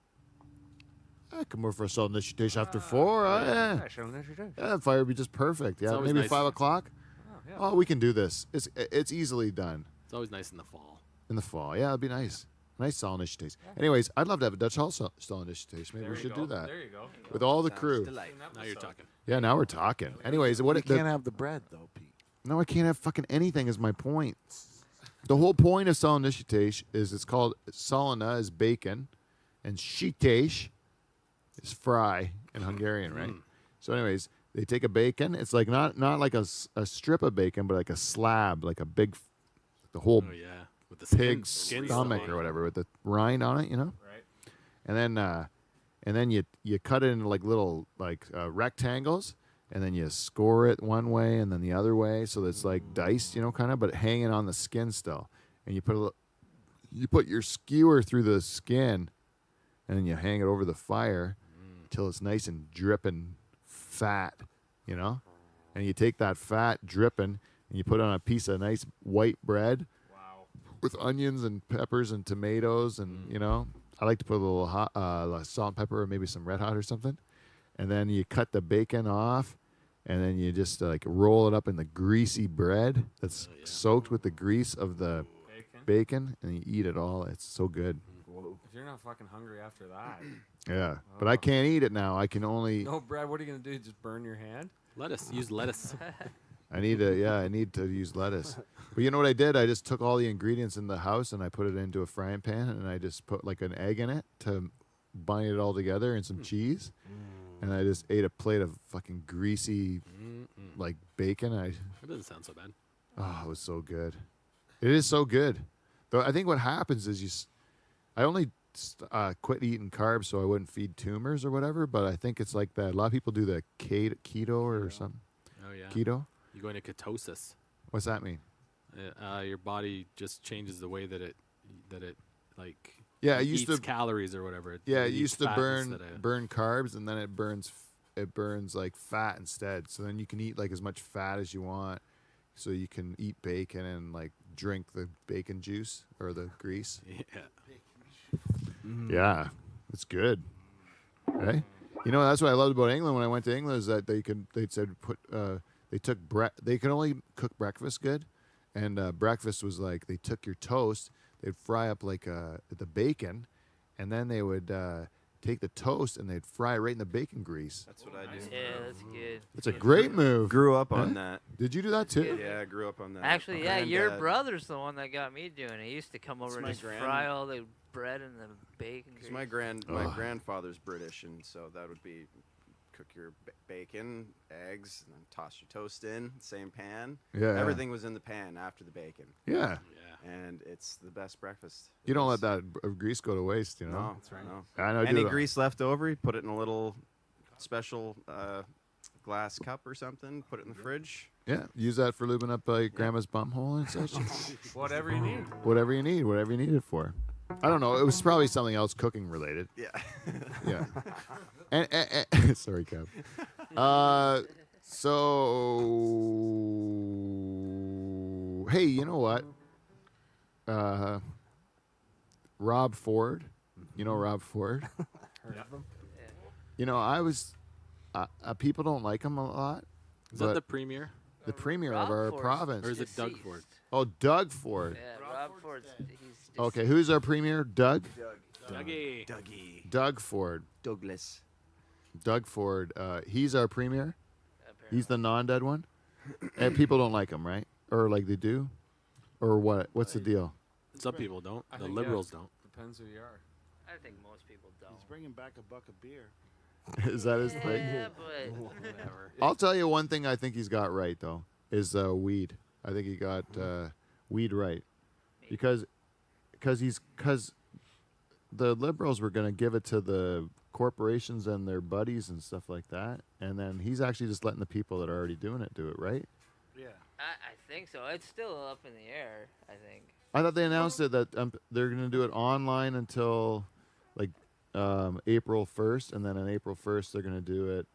Come over for a Szalonishítés after 4. Yeah, fire would be just perfect. Yeah, always maybe nice. 5 o'clock. Oh, yeah. Oh, we can do this. It's easily done It's always nice in the fall. in the fall. Yeah, it'd be nice. Nice Szalonishítés. Anyways, I'd love to have a Dutch Hall Szalonishítés. Maybe There we you should go. do that There you go. with all the crew. Now you're talking. Yeah, now we're talking. Anyways, what You the, can't have the bread though, Pete. No, I can't have fucking anything is my point. The whole point of Szalonishítés is it's called Szalona is bacon and sítés is fry in Hungarian, right? So anyways, they take a bacon. It's like not like a strip of bacon, but like a slab, like a big, the whole Oh yeah, with the pig's skin stomach still or on. whatever with the rind on it, you know? Right. And then you cut it into like little like rectangles, and then you score it one way and then the other way, so that it's like diced, you know, kind of, but hanging on the skin still. And you put your skewer through the skin, and then you hang it over the fire till it's nice and dripping fat, you know. And you take that fat dripping and you put it on a piece of nice white bread Wow. with onions and peppers and tomatoes, and you know, I like to put a little hot, like salt and pepper, or maybe some Red Hot or something. And then you cut the bacon off, and then you just like roll it up in the greasy bread that's soaked with the grease of the bacon, and you eat it all. It's so good. If you're not fucking hungry after that, Yeah, but I can't eat it now. I can only. no, Brad, what are you gonna do? Just burn your hand? Lettuce. Use lettuce. I need to use lettuce. But you know what I did? I just took all the ingredients in the house and I put it into a frying pan, and I just put like an egg in it to bind it all together, and some cheese. And I just ate a plate of fucking greasy, like bacon. That doesn't sound so bad. Oh, it was so good. It is so good. Though I think what happens is I only quit eating carbs so I wouldn't feed tumors or whatever. But I think it's like that. A lot of people do the keto or something. Oh yeah. Keto. You're going to ketosis. What's that mean? Your body just changes the way that it like Yeah, it used eats to. calories or whatever. Yeah, it eats used to fat burn instead of- burn carbs, and then it burns like fat instead. So then you can eat like as much fat as you want. So you can eat bacon and like drink the bacon juice or the grease. Yeah. Yeah, it's good. Right? You know, that's what I loved about England when I went to England, is that they said they could only cook breakfast good, and breakfast was like they took your toast, they'd fry up like the bacon, and then they would take the toast and they'd fry it right in the bacon grease. That's what I do. Yeah, that's good. It's a great move. Grew up on Huh? that. Did you do that too? Yeah, I grew up on that. Actually, yeah, your Granddad- brother's the one that got me doing it. He used to come over and my just grand- fry all the bread and the bacon. Because grease. my grandfather's British, and so that would be cook your bacon, eggs, and then toss your toast in, same pan. Yeah. Everything was in the pan after the bacon. Yeah. Yeah. And it's the best breakfast. You don't let It's- that grease go to waste, you know? No, That's right. no. I know. I do Any that. grease left over, you put it in a little special glass cup or something, put it in the fridge. Yeah. Use that for lubing up grandma's bum hole and such. Whatever you need. Whatever you need it for. I don't know. It was probably something else cooking related. Yeah. Yeah. and sorry, Kev. So hey, you know what? Rob Ford. You know Rob Ford? Heard of them? You know, I was people don't like him a lot. Is but that the premier? the premier Rob of our Ford's province? Or is it Doug deceased. Ford? Oh, Doug Ford. Yeah, Rob Ford's he's Okay, who's our premier? Doug? Dougie. Dougie. Doug Ford. Douglas. Doug Ford. He's our premier. apparently. He's the non-dead one. And people don't like him, right? Or like they do? Or what? What's the deal? Some people don't. I The think, liberals don't. Depends who you are. I think most people don't. He's bringing back a buck of beer. Is that his thing? Yeah, but Whatever. I'll tell you one thing I think he's got right though is weed. I think he got weed right because the liberals were going to give it to the corporations and their buddies and stuff like that, and then he's actually just letting the people that are already doing it do it, right? Yeah. I think so. It's still up in the air. I think. I thought they announced it that they're going to do it online until like April 1st, and then on April 1st they're going to do it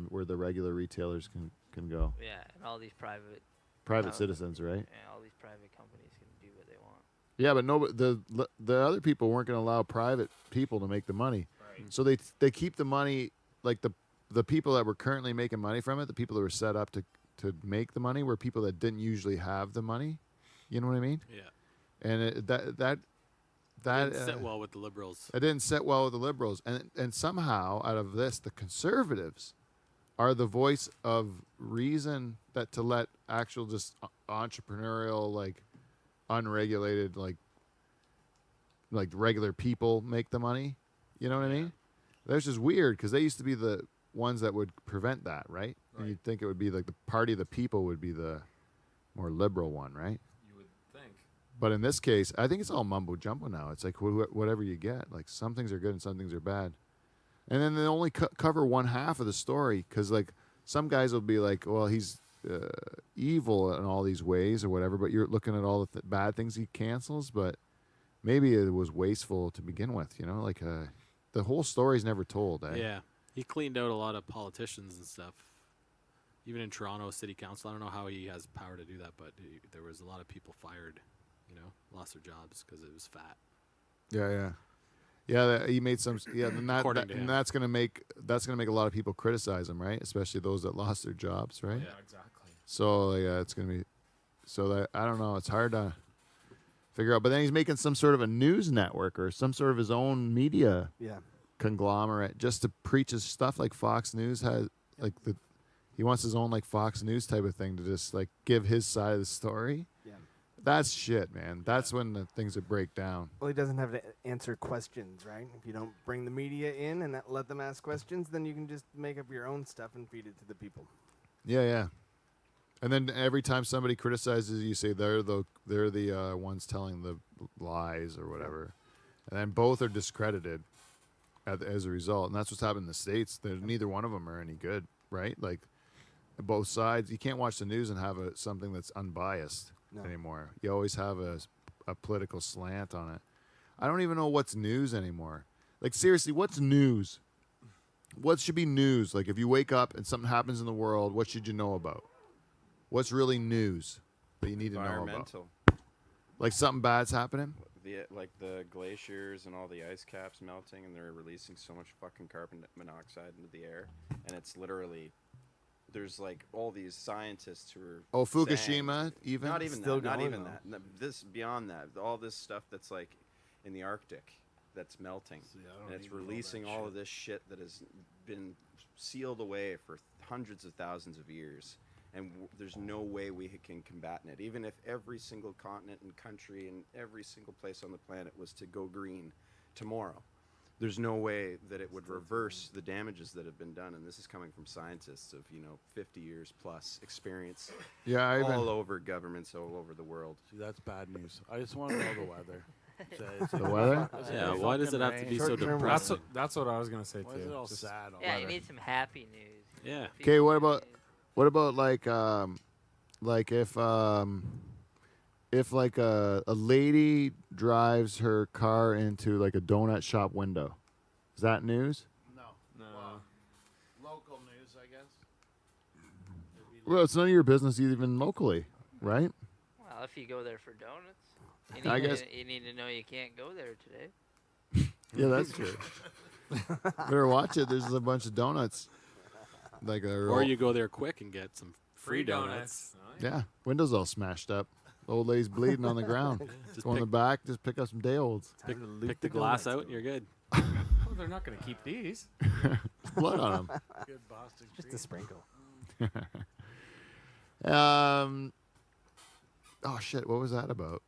where the regular retailers can go. Yeah, and all these private, Private citizens, right? and all these private companies can do what they want. Yeah, but no, the other people weren't going to allow private people to make the money. So they keep the money, like the people that were currently making money from it, the people that were set up to make the money were people that didn't usually have the money. You know what I mean? Yeah. And that Didn't sit well with the liberals. it didn't sit well with the liberals, and somehow out of this, the conservatives are the voice of reason that to let actual just entrepreneurial, like unregulated, like regular people make the money. You know what I mean? That's just weird because they used to be the ones that would prevent that, right? And you'd think it would be like the party of the people would be the more liberal one, right? You would think. But in this case, I think it's all mumbo jumbo now. It's like whatever you get. Like some things are good and some things are bad. And then they only cover one half of the story because like some guys will be like, well, he's evil in all these ways or whatever. But you're looking at all the bad things he cancels. But maybe it was wasteful to begin with. You know, like the whole story's never told. Eh? Yeah. He cleaned out a lot of politicians and stuff. Even in Toronto City Council, I don't know how he has power to do that, but there was a lot of people fired, lost their jobs because it was fat. Yeah. He made some. Yeah, According to him. and that's gonna make a lot of people criticize him, right? Especially those that lost their jobs, right? Yeah, exactly. So yeah, it's gonna be. So that I don't know. It's hard to figure out. But then he's making some sort of a news network or some sort of his own media Yeah. conglomerate just to preach his stuff, like Fox News has. Like he wants his own like Fox News type of thing to just like give his side of the story. Yeah. That's shit, man. That's when the things that break down. Well, he doesn't have to answer questions, right? If you don't bring the media in and let them ask questions, then you can just make up your own stuff and feed it to the people. Yeah. And then every time somebody criticizes you, say they're the ones telling the lies or whatever, and then both are discredited as a result. And that's what's happened in the States. Neither one of them are any good, right? Like both sides. You can't watch the news and have something that's unbiased anymore. You always have a political slant on it. I don't even know what's news anymore. Like seriously, what's news? What should be news? Like if you wake up and something happens in the world, what should you know about? What's really news that you need to know about? Environmental. Like something bad's happening? Like the glaciers and all the ice caps melting, and they're releasing so much fucking carbon monoxide into the air, and it's literally there's like all these scientists who are Oh, Fukushima, even? not even Still that, not going, even though. that. No, this beyond that, all this stuff that's like in the Arctic that's melting, See, I don't and it's even know releasing that all shit. of this shit that has been sealed away for hundreds of thousands of years. And there's no way we can combat it. Even if every single continent and country and every single place on the planet was to go green tomorrow, there's no way that it would reverse the damages that have been done, and this is coming from scientists of 50 years plus experience Yeah, I even, all over governments all over the the world. See, that's bad news. I just want to know the weather. The weather? Yeah, why does it have to be so Short-term depressing? That's what I was gonna say Why is it too. all Just- sad? All Yeah, weather? you need some happy news. Yeah. Okay, what Feel-good about news. what about like if like a lady drives her car into like a donut shop window, is that news? No. No. Well, local news, I guess. Well, it's none of your business even locally, right? Well, if you go there for donuts, I guess- you need to know you can't go there today. Yeah, that's true. Better watch it. There's a bunch of donuts. Like Or you go there quick and get some free donuts. yeah, windows all smashed up. The old lady's bleeding on the ground. Just Go in the back, just pick up some day olds. pick, to loot pick the the glass donuts, out and you're good. Well, they're not gonna keep these. Blood on them. Good Boston Just cream. a sprinkle. Oh shit, what was that about?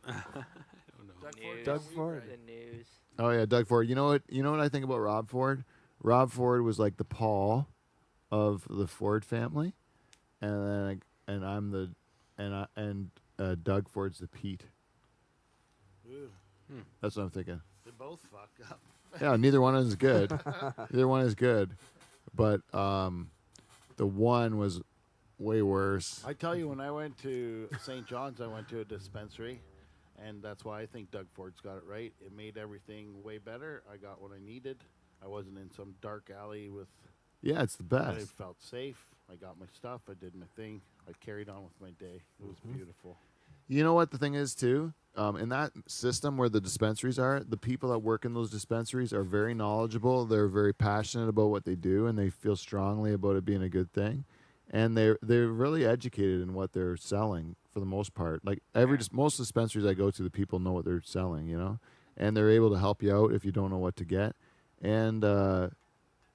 I don't know. Doug News. Doug Ford. Ford. The news. Oh yeah, Doug Ford. You know what? You know what I think about Rob Ford? Rob Ford was like the Paul of the Ford family, and then I'm the Doug Ford's the Pete. Ooh, That's what I'm thinking. they both fuck up. Yeah, neither one is good. Neither one is good, but the one was way worse. I tell you, when I went to St. John's, I went to a dispensary, and that's why I think Doug Ford's got it right. It made everything way better. I got what I needed. I wasn't in some dark alley with. Yeah, it's the I best. felt safe. I got my stuff. I did my thing. I carried on with my day. It was beautiful. You know what the thing is too? In that system where the dispensaries are, the people that work in those dispensaries are very knowledgeable. They're very passionate about what they do, and they feel strongly about it being a good thing. And they're really educated in what they're selling for the most part. Like most dispensaries I go to, the people know what they're selling, and they're able to help you out if you don't know what to get. And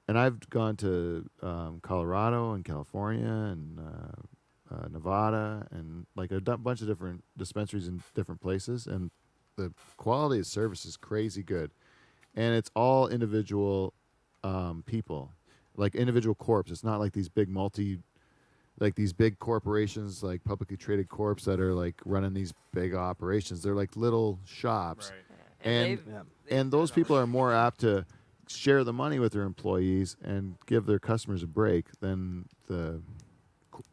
I've gone to Colorado and California and Nevada and like a bunch of different dispensaries in different places, and the quality of service is crazy good, and it's all individual people, like individual corps. It's not like these big these big corporations, like publicly traded corps that are like running these big operations. They're like little shops, Right. And- they've- Yeah. they've and those done people all are more apt to share the money with their employees and give their customers a break than the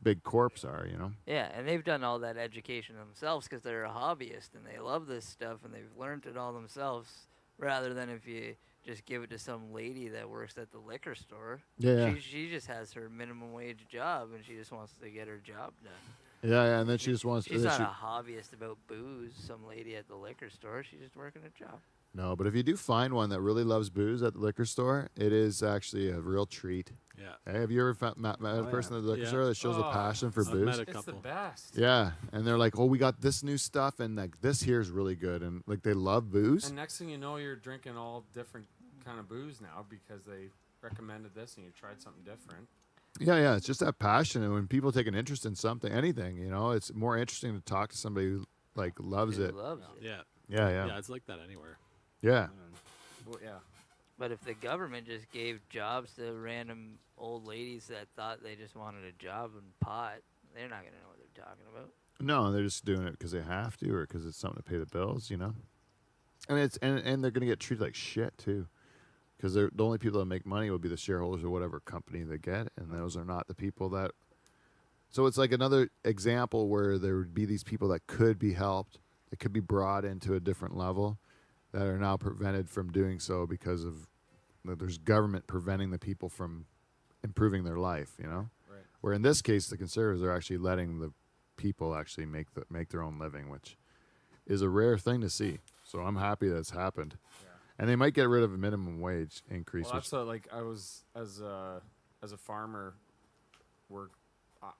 big corps are. Yeah, and they've done all that education themselves because they're a hobbyist and they love this stuff and they've learned it all themselves. Rather than if you just give it to some lady that works at the liquor store. Yeah. She just has her minimum wage job and she just wants to get her job done. Yeah, and then she just wants. She's then not she- a hobbyist about booze. Some lady at the liquor store. She's just working a job. No, but if you do find one that really loves booze at the liquor store, it is actually a real treat. Yeah. Hey, have you ever met a yeah. person at the liquor Yeah. store that shows a Oh, passion for I've booze? met a It's the couple. best. Yeah, and they're like, "Oh, we got this new stuff, and like this here is really good," and like they love booze. And next thing you know, you're drinking all different kind of booze now because they recommended this and you tried something different. Yeah, it's just that passion, and when people take an interest in something, anything, it's more interesting to talk to somebody who like loves Who it. loves it. Yeah. Yeah. Yeah, it's like that anywhere. Yeah. Well, yeah. But if the government just gave jobs to random old ladies that thought they just wanted a job in pot, they're not gonna know what they're talking about. No, they're just doing it because they have to, or because it's something to pay the bills. And it's and they're gonna get treated like shit too, because they're the only people that make money will be the shareholders of whatever company they get, and those are not the people that. So it's like another example where there would be these people that could be helped, that could be brought into a different level, that are now prevented from doing so because of that there's government preventing the people from improving their life. Right. Where in this case, the conservatives are actually letting the people actually make their own living, which is a rare thing to see. So I'm happy that it's happened. Yeah. And they might get rid of a minimum wage increase. Well, which, that's what, like I was as a farmer,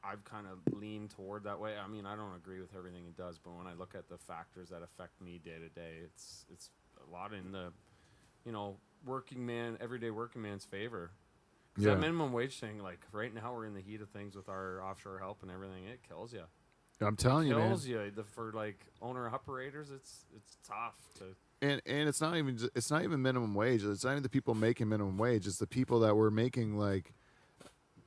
I've kind of leaned toward that way. I mean, I don't agree with everything it does, but when I look at the factors that affect me day to day, it's a lot in the, everyday working man's favor. 'Cause Yeah. that minimum wage thing, like right now we're in the heat of things with our offshore help and everything. It kills you. I'm telling you, man. Kills you. For like owner operators, it's tough to. and it's not even minimum wage. It's not even the people making minimum wage. It's the people that were making like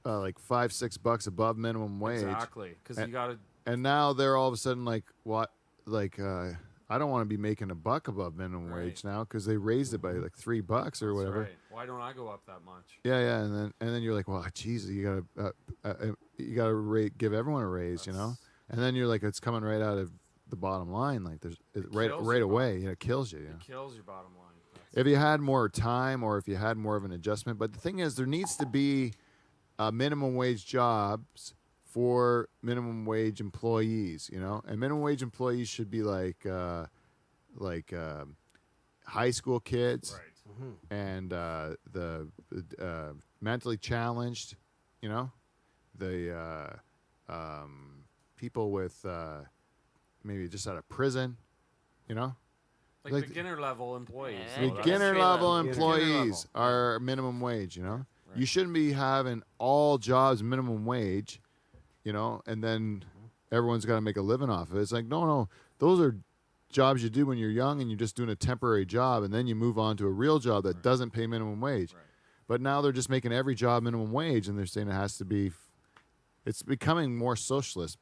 $5-6 above minimum wage. Exactly, because And- you got to. And now they're all of a sudden like, what? Like, I don't want to be making $1 above minimum Right. wage now because they raised it by like $3 or whatever. Right. Why don't I go up that much? Yeah, and then you're like, well, Jesus, you gotta give everyone a raise, you know. And then you're like, it's coming right out of the bottom line, like right kills right your away, it kills you. It kills your bottom line. If you had more time or if you had more of an adjustment, but the thing is, there needs to be minimum wage jobs for minimum wage employees, you know, and minimum wage employees should be like high school kids. Right. And the mentally challenged, you know, the people with maybe just out of prison, you know, Like beginner level employees. Yeah, So beginner that's- level Beginner employees level. are minimum wage, you know. Right. You shouldn't be having all jobs minimum wage, you know, and then everyone's got to make a living off of it. It's like, no, those are jobs you do when you're young and you're just doing a temporary job, and then you move on to a real job that doesn't pay minimum wage. Right. But now they're just making every job minimum wage, and they're saying it has to be. It's becoming more socialist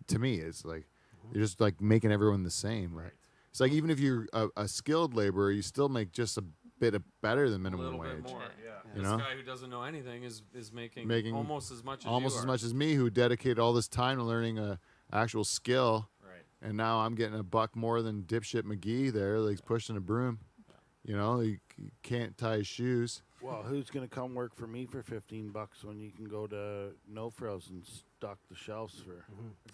to me. It's like you're just like making everyone the same. Right. It's like even if you're a skilled laborer, you still make just a bit better than a minimum little wage. bit more. Yeah. You This know? guy who doesn't know anything is making almost as much as almost you as are. much as me, who dedicated all this time to learning a actual skill. Right. And now I'm getting $1 more than dipshit McGee there. Like he's pushing a broom. You know, he can't tie his shoes. Well, who's gonna come work for me for $15 when you can go to No Frills and stock the shelves for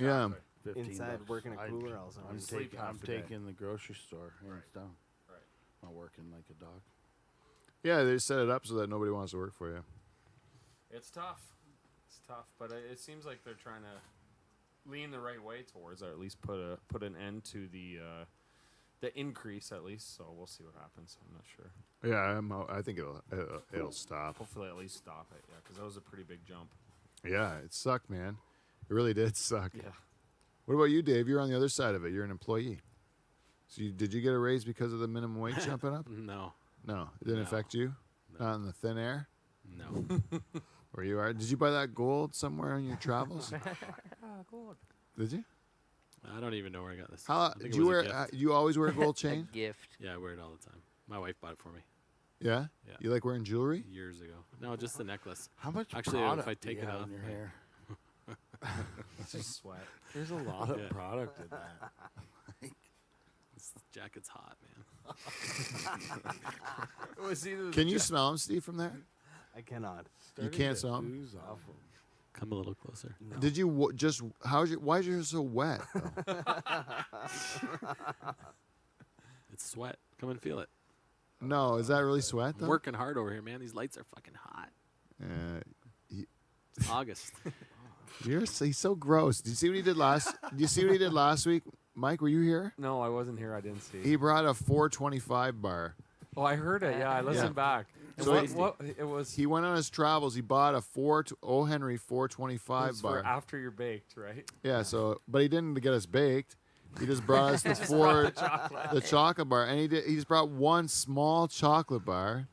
Yeah. Exactly. $15? Inside working a cooler also. I'm sleep taking. half I'm the day. taking the grocery store hands Right. down. Right. Not working like a dog. Yeah, they set it up so that nobody wants to work for you. It's tough. It's tough, but it seems like they're trying to lean the right way towards, or at least put an end to the increase at least. So we'll see what happens. I'm not sure. Yeah, I think it'll stop. Hopefully, at least stop it. Yeah, because that was a pretty big jump. Yeah, it sucked, man. It really did suck. Yeah. What about you, Dave? You're on the other side of it. You're an employee. So did you get a raise because of the minimum wage jumping up? No, No, it didn't No. affect you. No. Not in the thin air no. where you are. Did you buy that gold somewhere on your travels? Did you? I don't even know where I got this. How I think do it you was a wear? gift. You always wear a gold A chain? gift. Yeah, I wear it all the time. My wife bought it for me Yeah. Yeah. You like wearing jewelry? years ago. No, just the necklace. How much Actually, product if I do you take it have off, in your I- hair? It's just sweat. There's a lot of Yeah. product in that. This jacket's hot, man. It was either Can you smell them, Steve, from there? I cannot. You can't smell them. Ooze off 'em. Come a little closer. Did you just? Why is your hair so wet? though? It's sweat. Come and feel it. No, is that really sweat I'm though? working hard over here, man. These lights are fucking hot. It's August. He's so gross. Did you see what he did last? Did you see what he did last week, Mike? Were you here? No, I wasn't here. I didn't see. He brought a 425 bar. Oh, I heard it. Yeah, I listened back. And So what it was? He went on his travels. He bought a O. Henry It 425 was bar. for after you're baked, right? Yeah. So, but he didn't get us baked. He just brought us the the chocolate bar, and he just brought one small chocolate bar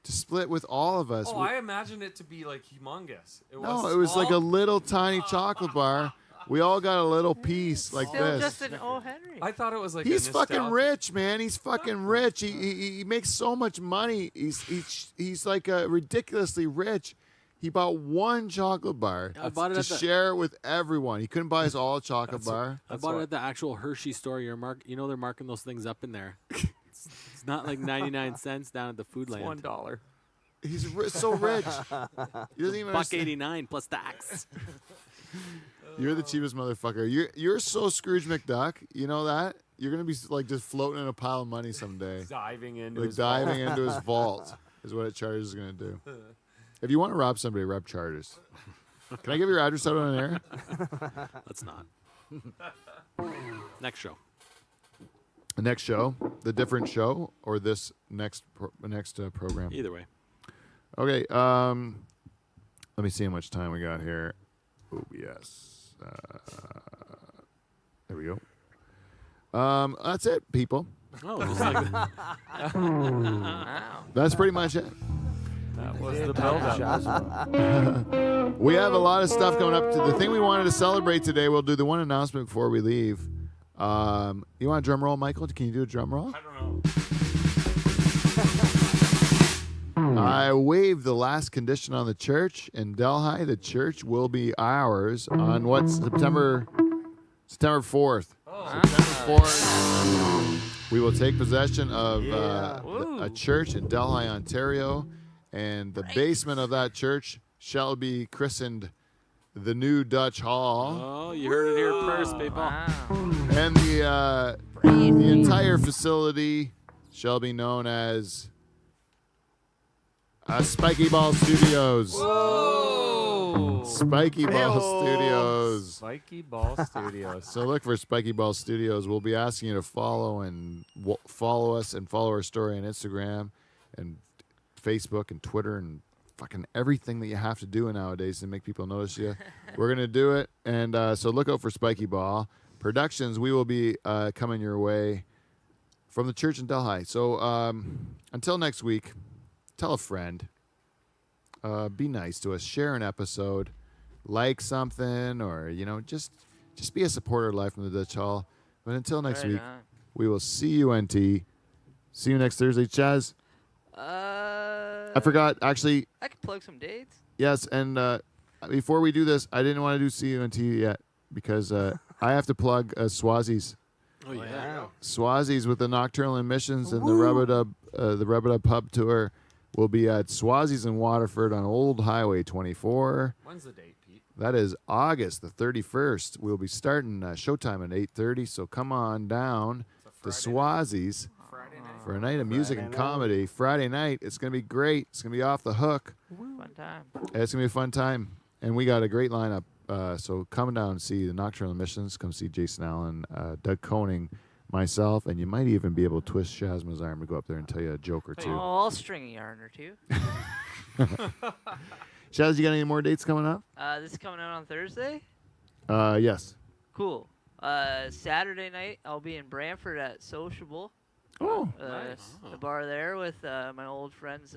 to split with all of us. Oh, I imagined it to be like humongous. No, it was like a little tiny chocolate bar. We all got a little piece like Still this. just an O. Henry. I thought it was like He's a fucking nostalgic- rich, man. He's fucking rich. He makes so much money. He's like ridiculously rich. He bought one chocolate bar I bought it to at the- share it with everyone. He couldn't buy us all a chocolate bar. I bought it at the actual Hershey store. They're marking those things up in there. It's not like 99 cents down at the food land. $1. He's so rich. He doesn't even understand. $1.89 plus tax. You're the cheapest motherfucker. You're so Scrooge McDuck. You know that? You're gonna be like just floating in a pile of money someday. Diving into Like his diving vault. into his vault is what a Charters is gonna do. If you want to rob somebody, rob Charters. Can I give your address out on air? Let's not. Next show. The next show, the different show, or this next program. Either way. Okay. Let me see how much time we got here. Oh yes. There we go. That's it, people. Oh, just like that. Wow. That's pretty much it. That was the build-up. We have a lot of stuff coming up. The thing we wanted to celebrate today, we'll do the one announcement before we leave. You want a drum roll, Michael? Can you do a drum roll? I don't know. I waived the last condition on the church in Delhi. The church will be ours on September 4th. September 4th. We will take possession of a church in Delhi, Ontario, and the basement of that church shall be christened the New Dutch Hall. Oh, you heard it here first, people. Wow. And the entire facility shall be known as Spiky Ball Studios. Whoa. Spiky Ball Studios. Spiky Ball Studios. So look for Spiky Ball Studios. We'll be asking you to follow us and follow our story on Instagram and Facebook and Twitter and fucking everything that you have to do nowadays to make people notice you. We're going to do it. And so look out for Spiky Ball Productions. We will be coming your way from the church in Delhi. So until next week, tell a friend. Be nice to us. Share an episode. Like something, or just be a supporter of Live from the Dutch Hall. But until next Right week, on. we will see you, NT. See you next Thursday, Chaz. I forgot, actually, I could plug some dates. yes, and before we do this, I didn't want to do CUNT yet because I have to plug Swazi's. Oh, yeah. Swazi's with the Nocturnal Emissions and the Rub-a-Dub pub tour will be at Swazi's in Waterford on Old Highway 24. When's the date, Pete? That is August the 31st. We'll be starting showtime at 8:30, so come on down to Swazi's Friday night. for a night of music and comedy. Friday night, it's going to be great. It's going to be off the hook. Fun time. It's going to be a fun time, and we got a great lineup. So come down and see the Nocturnal Emissions. Come see Jason Allen, Doug Koning, myself, and you might even be able to twist Shazma's arm to go up there and tell you a joke or Oh, two. I'll string a yarn or two. Shaz, you got any more dates coming up? This is coming out on Thursday. Yes. Cool. Saturday night, I'll be in Brantford at Sociable. Oh, The bar there with my old friends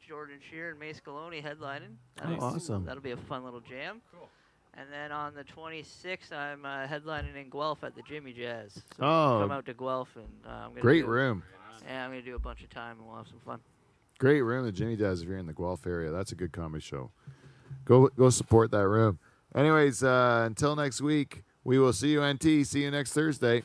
Jordan Shear and Mace Coloni headlining. awesome. That'll be a fun little jam. Cool. And then on the 26th, I'm headlining in Guelph at the Jimmy Jazz. So Oh. come out to Guelph, and I'm gonna Great do, room. Yeah, I'm gonna do a bunch of time, and we'll have some fun. Great room, the Jimmy Jazz, if you're in the Guelph area. That's a good comedy show. Go support that room. Anyways, until next week, we will see you, NT. See you next Thursday.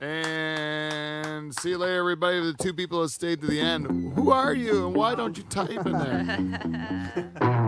And see you later, everybody. The two people that stayed to the end. Who are you, and why don't you type in there?